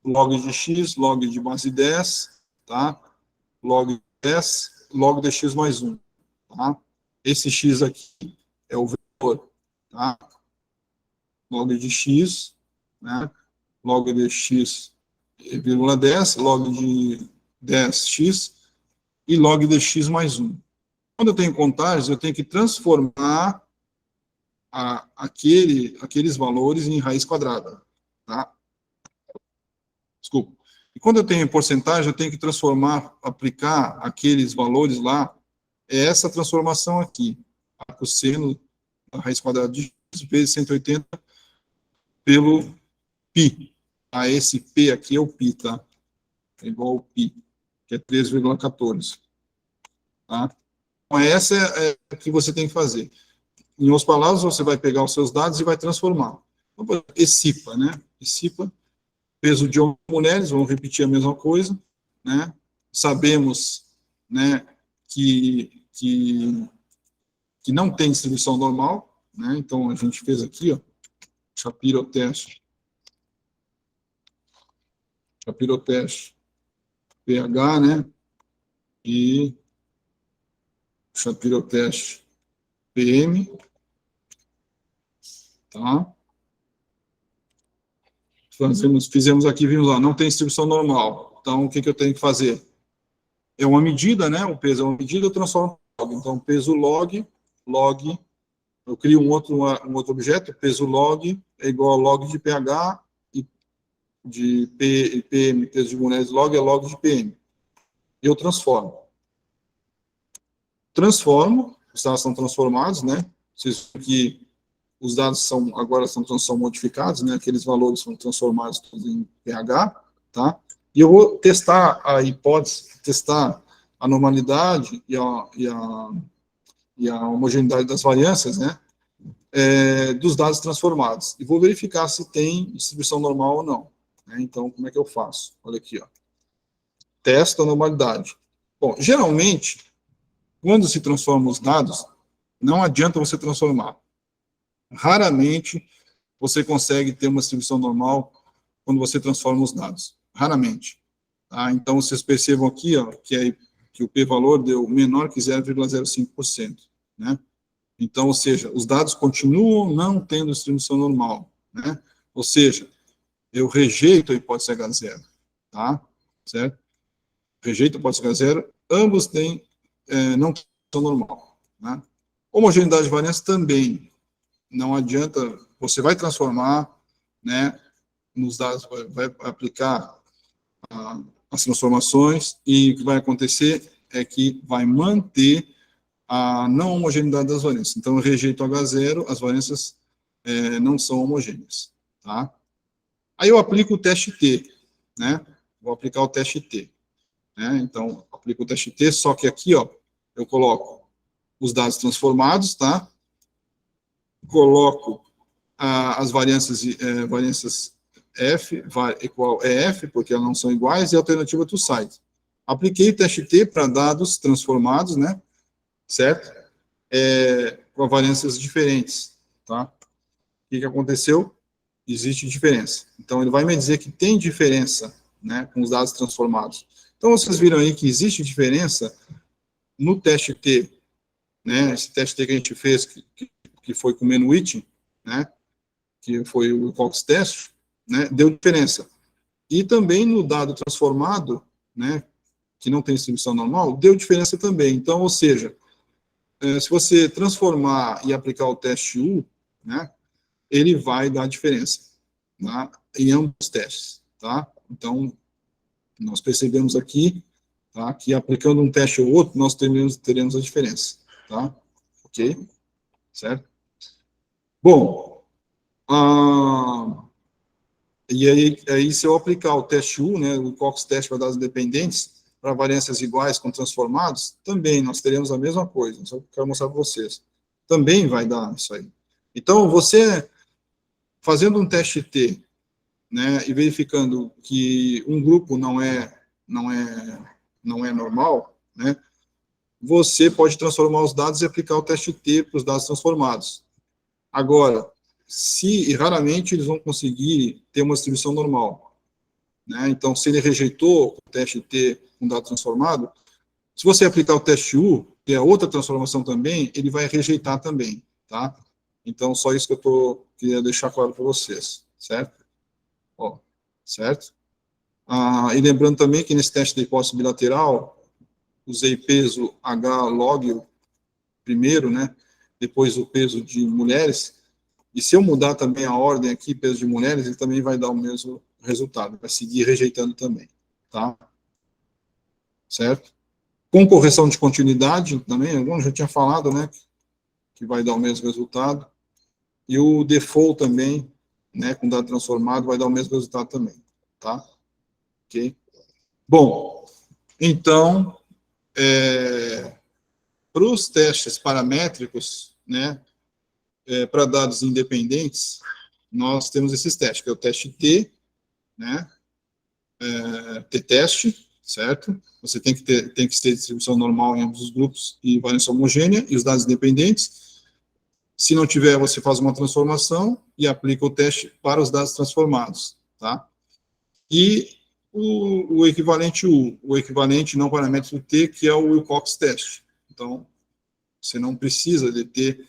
log de x, log de base 10, tá? Log de 10, log de x mais 1, tá? Esse x aqui é o vetor, tá? Log de x, né? Log de x, vírgula 10, log de 10x e log de x mais 1. Quando eu tenho contagens, eu tenho que transformar aqueles valores em raiz quadrada, tá? Desculpa. E quando eu tenho porcentagem, eu tenho que transformar, aplicar aqueles valores lá, essa transformação aqui, a cosseno da raiz quadrada de x vezes 180 pelo π. Esse P aqui é o π, tá? É igual ao π, que é 3,14. Tá? Então, essa é a que você tem que fazer. Em outras palavras, você vai pegar os seus dados e vai transformar. Então, ESIPA, né? ESIPA, peso de mulheres, vamos repetir a mesma coisa, né? Sabemos, né, que não tem distribuição normal, né? Então, a gente fez aqui, ó, Shapiro teste, pH, né? E Shapiro teste PM, tá? Fizemos aqui, vimos lá, não tem distribuição normal. Então, o que eu tenho que fazer? É uma medida, né? O peso é uma medida, eu transformo em log. Então, peso log, eu crio um outro objeto, peso log é igual a log de pH e de PM, peso de mulheres log é log de PM. Eu transformo. Os dados são transformados, né? Vocês viram que os dados agora são modificados, né? Aqueles valores são transformados em pH, tá? E eu vou testar a hipótese, testar a normalidade e a homogeneidade das variâncias, né? Dos dados transformados. E vou verificar se tem distribuição normal ou não. Né? Então, como é que eu faço? Olha aqui, ó. Testo a normalidade. Bom, geralmente, quando se transforma os dados, não adianta você transformar. Raramente você consegue ter uma distribuição normal quando você transforma os dados. Raramente. Tá? Então, vocês percebam aqui, ó, que o p-valor deu menor que 0,05%. Né? Então, ou seja, os dados continuam não tendo distribuição normal. Né? Ou seja, eu rejeito a hipótese H0. Tá? Certo? Rejeito a hipótese H0, ambos têm não distribuição normal. Né? Homogeneidade de variância também. Não adianta, você vai transformar, né, nos dados, vai aplicar as transformações, e o que vai acontecer é que vai manter a não homogeneidade das variâncias. Então, eu rejeito H0, as variâncias não são homogêneas. Tá? Aí eu aplico o teste T, né? Vou aplicar o teste T. Né? Então, aplico o teste T, só que aqui, ó, eu coloco os dados transformados, tá? Coloco as variâncias F igual EF, porque elas não são iguais, e a alternativa to site. Apliquei o teste T para dados transformados, né? Certo? Com variâncias diferentes, tá? O que aconteceu? Existe diferença. Então, ele vai me dizer que tem diferença, né, com os dados transformados. Então, vocês viram aí que existe diferença no teste T, né? Esse teste T que a gente fez, que foi com o Menuit, né? Que foi o Cox test, né? Deu diferença. E também no dado transformado, né? Que não tem distribuição normal, deu diferença também. Então, ou seja, se você transformar e aplicar o teste U, né? Ele vai dar diferença, tá? Em ambos os testes, tá? Então, nós percebemos aqui, tá? Que aplicando um teste ou outro, nós teremos a diferença, tá? Ok? Certo? Bom, e aí, se eu aplicar o teste U, né, o Cox teste para dados dependentes, para variâncias iguais com transformados, também nós teremos a mesma coisa, só que eu quero mostrar para vocês. Também vai dar isso aí. Então, você, fazendo um teste T, né, e verificando que um grupo não é normal, né, você pode transformar os dados e aplicar o teste T para os dados transformados. Agora, se, e raramente eles vão conseguir ter uma distribuição normal, né, então, se ele rejeitou o teste T com dado transformado, se você aplicar o teste U, que é outra transformação também, ele vai rejeitar também, tá? Então, só isso que queria deixar claro para vocês, certo? Ó, certo? E lembrando também que nesse teste de hipótese bilateral, usei peso H log primeiro, né? Depois o peso de mulheres. E se eu mudar também a ordem aqui, peso de mulheres, ele também vai dar o mesmo resultado, vai seguir rejeitando também, tá? Certo? Com correção de continuidade também, eu já tinha falado, né? Que vai dar o mesmo resultado. E o default também, né? Com dado transformado, vai dar o mesmo resultado também, tá? Ok? Bom, então, para os testes paramétricos, né, para dados independentes, nós temos esses testes, que é o teste T, né, T-teste, certo? Você tem que ter distribuição normal em ambos os grupos e variância homogênea, e os dados independentes. Se não tiver, você faz uma transformação e aplica o teste para os dados transformados, tá? E o equivalente U, o equivalente não paramétrico T, que é o Wilcox teste. Então, você não precisa de ter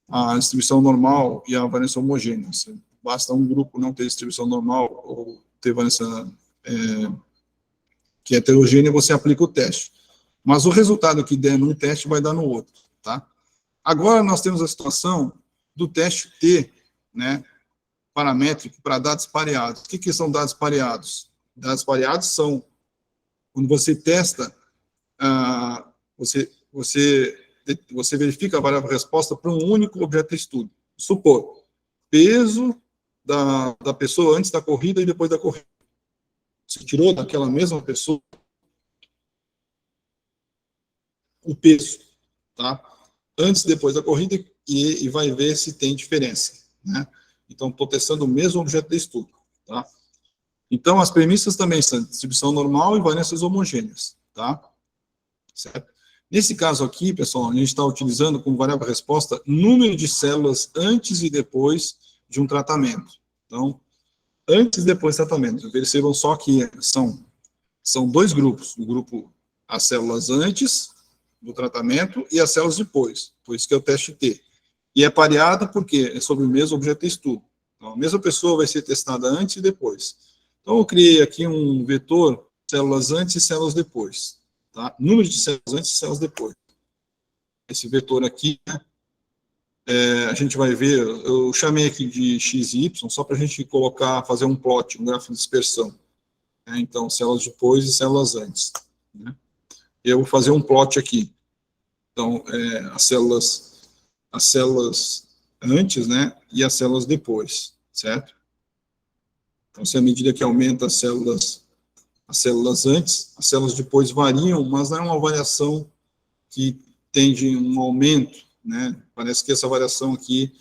a distribuição normal e a variância homogênea. Basta um grupo não ter distribuição normal ou ter variância que é heterogênea, você aplica o teste. Mas o resultado que der num teste vai dar no outro, tá? Agora nós temos a situação do teste T, né, paramétrico para dados pareados. O que são dados pareados? Dados pareados são quando você testa, você verifica a variável resposta para um único objeto de estudo. Supor, peso da pessoa antes da corrida e depois da corrida. Você tirou daquela mesma pessoa o peso, tá? Antes e depois da corrida e vai ver se tem diferença, né? Então, estou testando o mesmo objeto de estudo, tá? Então, as premissas também são distribuição normal e variâncias homogêneas, tá? Certo? Nesse caso aqui, pessoal, a gente está utilizando como variável resposta número de células antes e depois de um tratamento. Então, antes e depois do tratamento. Percebam só que são dois grupos. O grupo, as células antes do tratamento e as células depois. Por isso que é o teste T. E é pareado porque é sobre o mesmo objeto de estudo. Então, a mesma pessoa vai ser testada antes e depois. Então, eu criei aqui um vetor, células antes e células depois. Tá? Número de células antes e células depois. Esse vetor aqui, a gente vai ver, eu chamei aqui de x e y, só para a gente colocar, fazer um plot, um gráfico de dispersão. Então, células depois e células antes. Né? Eu vou fazer um plot aqui. Então, as células antes, né, e as células depois, certo? Então, se à medida que aumenta as células antes, as células depois variam, mas não é uma variação que tende um aumento, né? Parece que essa variação aqui,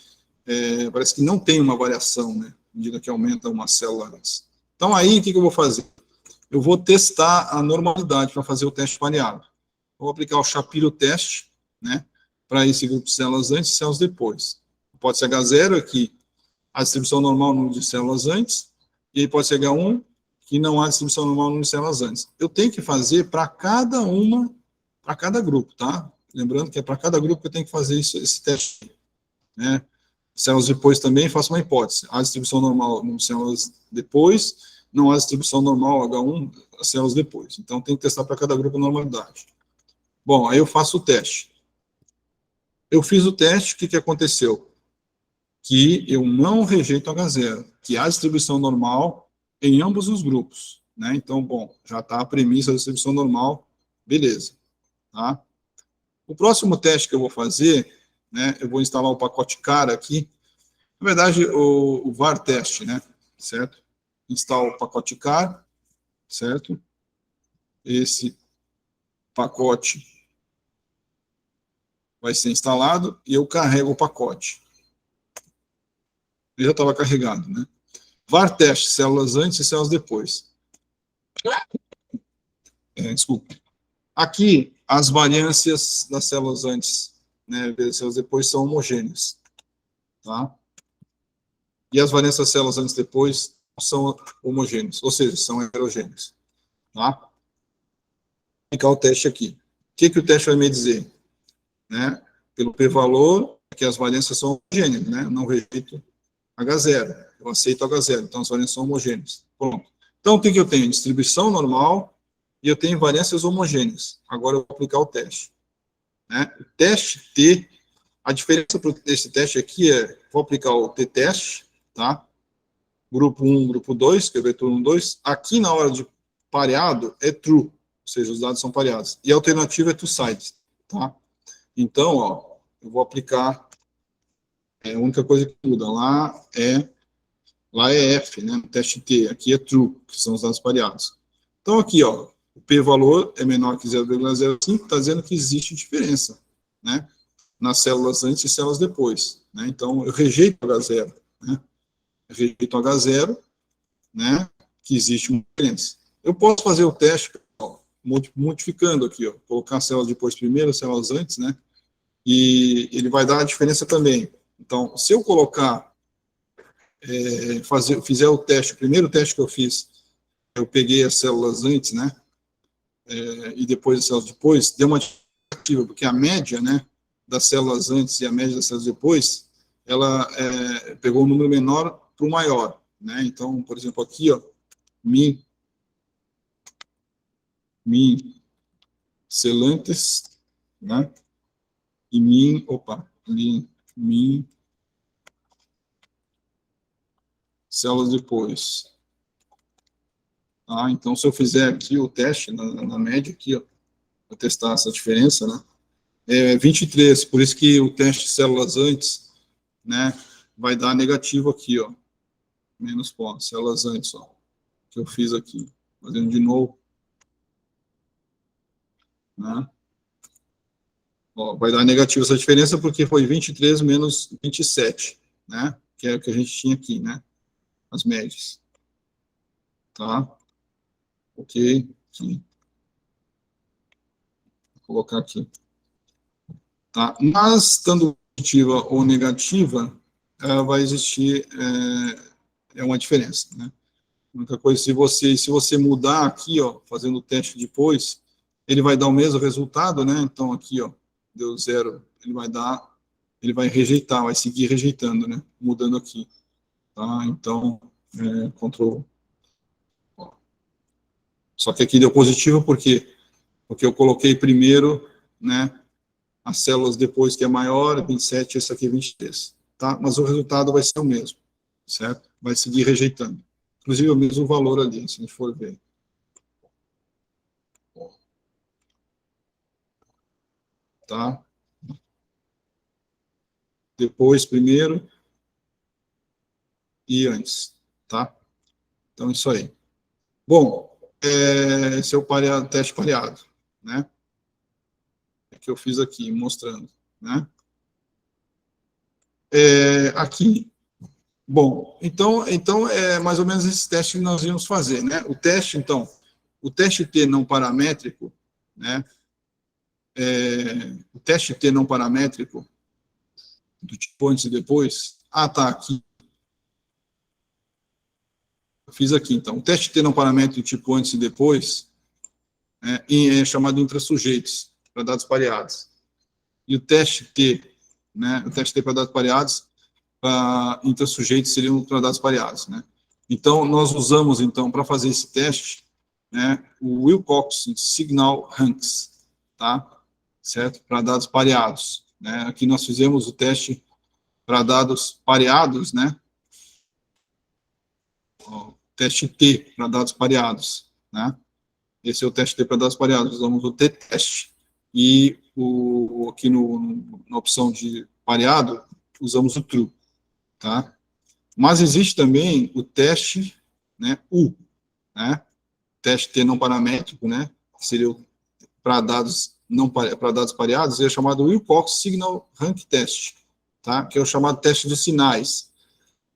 parece que não tem uma variação, né? À medida que aumenta uma célula antes. Então, aí, o que eu vou fazer? Eu vou testar a normalidade para fazer o teste pareado. Vou aplicar o Shapiro teste, né? Para esse grupo de células antes e células depois. Pode ser H0 aqui, a distribuição normal no número de células antes, e aí pode ser H1, que não há distribuição normal no número de células antes. Eu tenho que fazer para cada grupo, tá? Lembrando que é para cada grupo que eu tenho que fazer esse teste, né? Células depois também, faço uma hipótese. Há distribuição normal no células depois, não há distribuição normal H1, as células depois. Então, tem que testar para cada grupo a normalidade. Bom, aí eu faço o teste. Eu fiz o teste, o que aconteceu? Que eu não rejeito H0, que há distribuição normal em ambos os grupos, né? Então, bom, já está a premissa da distribuição normal, beleza, tá? O próximo teste que eu vou fazer, né, eu vou instalar o pacote CAR aqui, na verdade, o var teste, né, certo? Instalo o pacote CAR, certo? Esse pacote vai ser instalado e eu carrego o pacote. Ele já estava carregado, né? var teste, células antes e células depois. Desculpa. Aqui, as variâncias das células antes, né, vezes células depois, são homogêneas. Tá? E as variâncias das células antes e depois são homogêneas, ou seja, são heterogêneas. Tá? Vou aplicar o teste aqui. O que o teste vai me dizer? Né? Pelo p-valor, que as variâncias são homogêneas, né? Eu não rejeito H0, eu aceito H0, então as variâncias são homogêneas. Pronto. Então, o que eu tenho? Distribuição normal e eu tenho variâncias homogêneas. Agora eu vou aplicar o teste. Né? O teste T, a diferença desse teste aqui é, vou aplicar o t-teste, tá? Grupo 1, grupo 2, que é o vetor 1, 2. Aqui na hora de pareado é true, ou seja, os dados são pareados. E a alternativa é two-sided, tá? Então, ó, eu vou aplicar, a única coisa que muda lá é F, né, no teste T, aqui é true, que são os dados pareados. Então, aqui, ó, o p-valor é menor que 0,05, está dizendo que existe diferença, né, nas células antes e células depois, né, então eu rejeito H0, né, eu rejeito H0, né, que existe uma diferença. Eu posso fazer o teste, ó, modificando aqui, ó, colocar células depois primeiro, células antes, né, e ele vai dar a diferença também. Então, se eu colocar, fizer o teste, o primeiro teste que eu fiz, eu peguei as células antes, né, e depois as células depois, deu uma diferença, porque a média, né, das células antes e a média das células depois, ela pegou um número menor para o maior, né, então, por exemplo, aqui, ó, min selantes, né, e min células depois. Então, se eu fizer aqui o teste, na média aqui, ó, para testar essa diferença, né, é 23, por isso que o teste de células antes, né, vai dar negativo aqui, ó, menos ponto, células antes, ó, que eu fiz aqui, fazendo de novo, né, ó, vai dar negativo essa diferença porque foi 23 menos 27, né, que é o que a gente tinha aqui, né, as médias, tá, ok, aqui. Vou colocar aqui. Tá? Mas, estando positiva ou negativa, vai existir uma diferença. Né? A única coisa, se você mudar aqui, ó, fazendo o teste depois, ele vai dar o mesmo resultado, né? Então, aqui, ó, deu 0, ele vai rejeitar, vai seguir rejeitando, né? Mudando aqui. Tá? Então, Ctrl. Só que aqui deu positivo porque eu coloquei primeiro, né, as células depois que é maior, 27, esse aqui é 23, tá? Mas o resultado vai ser o mesmo, certo? Vai seguir rejeitando. Inclusive, é o mesmo valor ali, se a gente for ver. Tá? Depois, primeiro, e antes, tá? Então, isso aí. Bom, esse é o teste pareado, né? Que eu fiz aqui, mostrando, né? Aqui, bom, então é mais ou menos esse teste que nós íamos fazer, né? O teste, então, o teste T não paramétrico, né? O teste T não paramétrico, do tipo antes e depois, tá, aqui. Eu fiz aqui, então, o teste T não paramétrico do tipo antes e depois, é chamado intrasujeitos, para dados pareados. E o teste T, né, o teste T para dados pareados, para intrasujeitos seriam para dados pareados, né. Então, nós usamos, então, para fazer esse teste, né, o Wilcox Signal Ranks, tá? Certo? Para dados pareados, né? Aqui nós fizemos o teste para dados pareados, né? O teste T para dados pareados, né? Esse é o teste T para dados pareados. Usamos o t-teste e aqui na opção de pareado usamos o true, tá? Mas existe também o teste, né? Né? Teste T não paramétrico, né? Que seria para dados para dados pareados, é chamado Wilcox Signal Rank Test, tá? Que é o chamado teste dos sinais.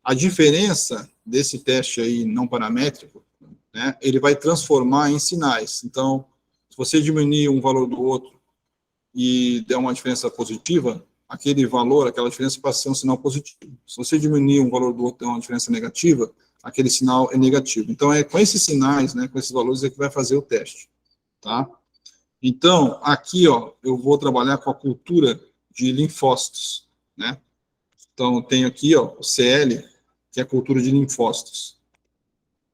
A diferença desse teste aí não paramétrico, né, ele vai transformar em sinais. Então, se você diminuir um valor do outro e der uma diferença positiva, aquele valor, aquela diferença passa a ser um sinal positivo. Se você diminuir um valor do outro e der uma diferença negativa, aquele sinal é negativo. Então, é com esses sinais, né, com esses valores, é que vai fazer o teste, tá? Então, aqui, ó, eu vou trabalhar com a cultura de linfócitos, né? Então, eu tenho aqui, ó, o CL, que é a cultura de linfócitos.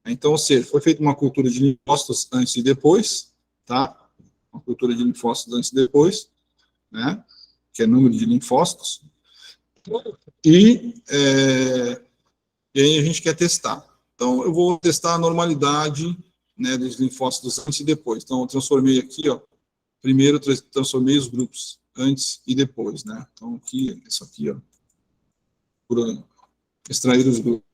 Então, ou seja, foi feita uma cultura de linfócitos antes e depois, tá? Uma cultura de linfócitos antes e depois, né? Que é número de linfócitos. E aí a gente quer testar. Então, eu vou testar a normalidade, né, dos linfócitos antes e depois. Então, eu transformei aqui, ó, primeiro transformei os grupos antes e depois, né? Então, aqui, isso aqui, ó, por extrair os grupos.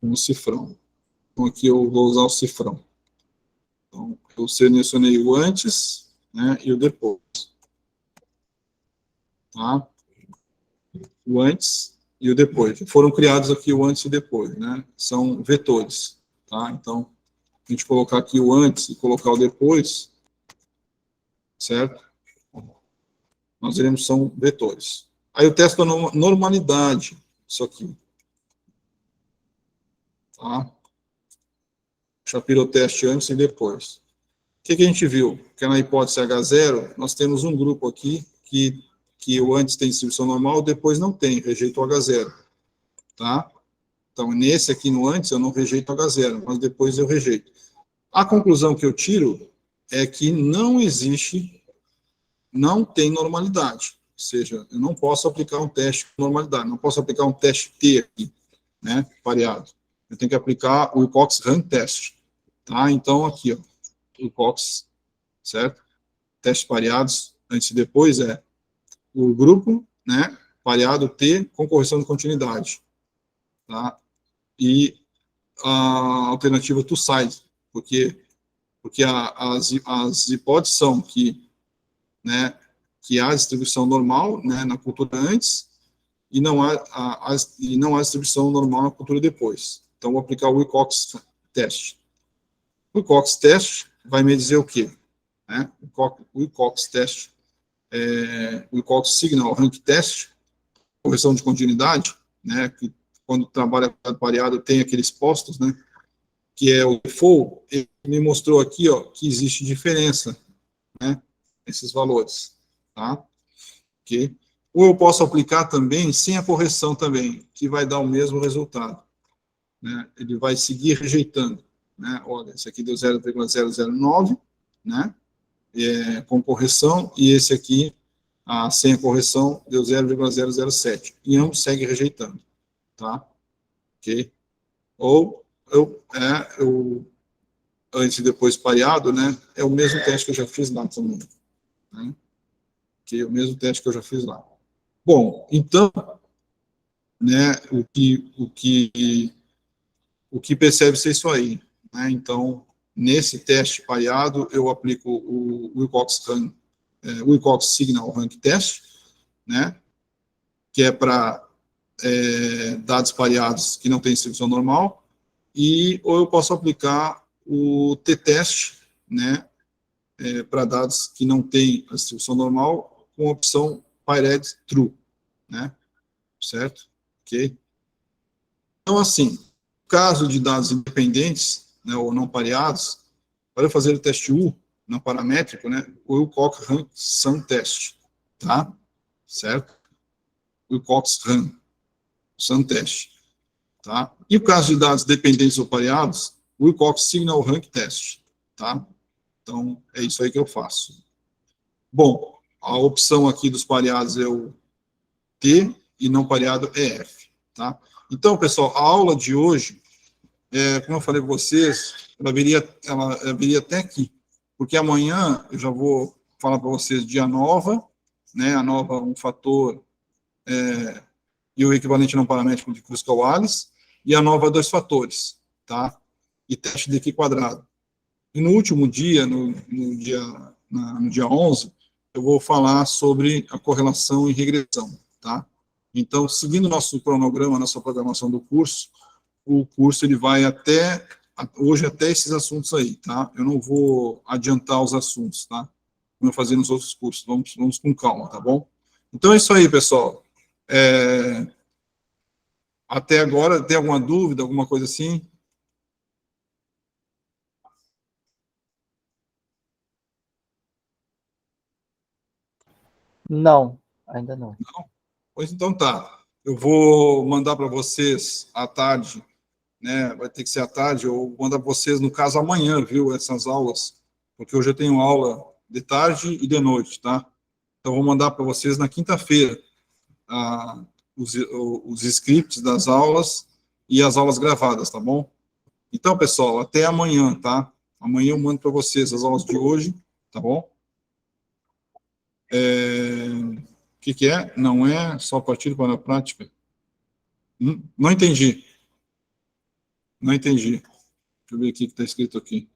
Com o cifrão. Então, aqui eu vou usar o cifrão. Então, eu selecionei o antes, né, e o depois. Tá? O antes e o depois. Foram criados aqui o antes e o depois, né? São vetores, tá? Então, a gente colocar aqui o antes e colocar o depois, certo? Nós veremos que são vetores. Aí eu testo a normalidade, isso aqui. Tá? Shapiro-teste antes e depois. O que a gente viu? Que na hipótese H0, nós temos um grupo aqui que o antes tem distribuição normal, o depois não tem, rejeita o H0. Tá? Então, nesse aqui no antes, eu não rejeito H0, mas depois eu rejeito. A conclusão que eu tiro é que não existe, não tem normalidade. Ou seja, eu não posso aplicar um teste com normalidade, não posso aplicar um teste T aqui, né, pareado. Eu tenho que aplicar o Wilcox-Rank test. Tá? Então, aqui, ó, Wilcox, certo? Testes pareados, antes e depois, é o grupo, né, pareado T com correção de continuidade. Tá? E a alternativa to size, porque as hipóteses são que, né, que há distribuição normal, né, na cultura antes e não há distribuição normal na cultura depois. Então, vou aplicar o Wilcox test. O Wilcox test vai me dizer o quê? Né? O Wilcox test, o Wilcox signal rank test, correção de continuidade, né, que quando trabalha pareado tem aqueles postos, né, que é o default, ele me mostrou aqui, ó, que existe diferença, né, esses valores, tá? Ok? Ou eu posso aplicar também sem a correção também, que vai dar o mesmo resultado, né? Ele vai seguir rejeitando, né? Olha, esse aqui deu 0,009, né? Com correção, e esse aqui, sem a correção, deu 0,007. E ambos seguem rejeitando, tá? Ok? Ou eu antes e depois pareado, né? É o mesmo teste que eu já fiz lá também, né? Que é o mesmo teste que eu já fiz lá. Bom, então, né? O que percebe ser isso aí, né? Então, nesse teste pareado, eu aplico o Wilcox Signal Rank Test, né? Que é para dados pareados que não têm distribuição normal, ou eu posso aplicar o t-test, né, para dados que não têm a distribuição normal, com a opção paired true, né, certo? Ok? Então, assim, no caso de dados independentes, né, ou não pareados, para eu fazer o teste U, não paramétrico, né, o Wilcox Rank Sum Test, tá? Certo? Wilcox Rank Sum Test. Tá? E o caso de dados dependentes ou pareados, o Wilcox Signal Rank Test. Tá? Então, é isso aí que eu faço. Bom, a opção aqui dos pareados é o T e não pareado é F. Tá? Então, pessoal, a aula de hoje, como eu falei para vocês, ela viria até aqui, porque amanhã eu já vou falar para vocês de ANOVA, né, ANOVA um fator e o equivalente não paramétrico de Kruskal-Wallis, e ANOVA dois fatores, tá? E teste de Q quadrado. E no último dia, no dia 11, eu vou falar sobre a correlação e regressão, tá? Então, seguindo o nosso cronograma, nossa programação do curso, o curso ele vai hoje até esses assuntos aí, tá? Eu não vou adiantar os assuntos, tá? Como eu fazia nos outros cursos, vamos com calma, tá bom? Então é isso aí, pessoal. Até agora, tem alguma dúvida, alguma coisa assim? Não, ainda não. Pois então tá. Eu vou mandar para vocês à tarde, né? Vai ter que ser à tarde, ou mandar para vocês, no caso, amanhã, viu? Essas aulas, porque hoje eu tenho aula de tarde e de noite, tá? Então, vou mandar para vocês na quinta-feira os scripts das aulas e as aulas gravadas, tá bom? Então, pessoal, até amanhã, tá? Amanhã eu mando para vocês as aulas de hoje, tá bom? O que é? Não é só partir para a prática? Não entendi. Não entendi. Deixa eu ver aqui o que está escrito aqui.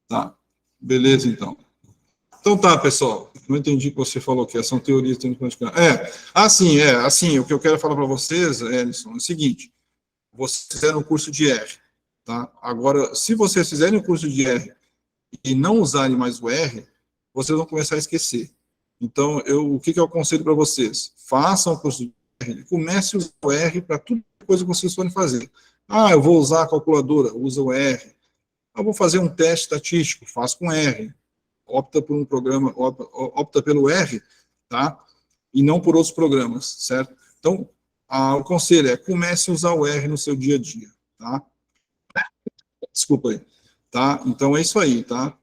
Tá. Beleza, então. Então tá, pessoal. Não entendi o que você falou, que são teorias que praticar. Assim, o que eu quero falar para vocês, Ellison, é o seguinte: vocês fizeram o curso de R, tá? Agora, se vocês fizerem o curso de R e não usarem mais o R, vocês vão começar a esquecer. Então, o que eu aconselho para vocês? Façam o curso de R e comece a usar o R para tudo coisa que vocês forem fazer. Eu vou usar a calculadora, usa o R. Eu vou fazer um teste estatístico, faço com R. Opta por um programa, opta pelo R, tá? E não por outros programas, certo? Então, o conselho é comece a usar o R no seu dia a dia, tá? Desculpa aí, tá? Então é isso aí, tá?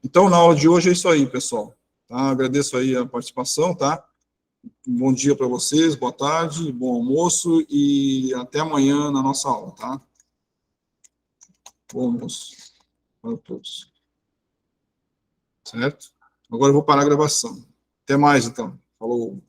Então, na aula de hoje é isso aí, pessoal. Tá? Agradeço aí a participação, tá? Um bom dia para vocês, boa tarde, bom almoço e até amanhã na nossa aula, tá? Bom almoço para todos. Certo? Agora eu vou parar a gravação. Até mais, então. Falou.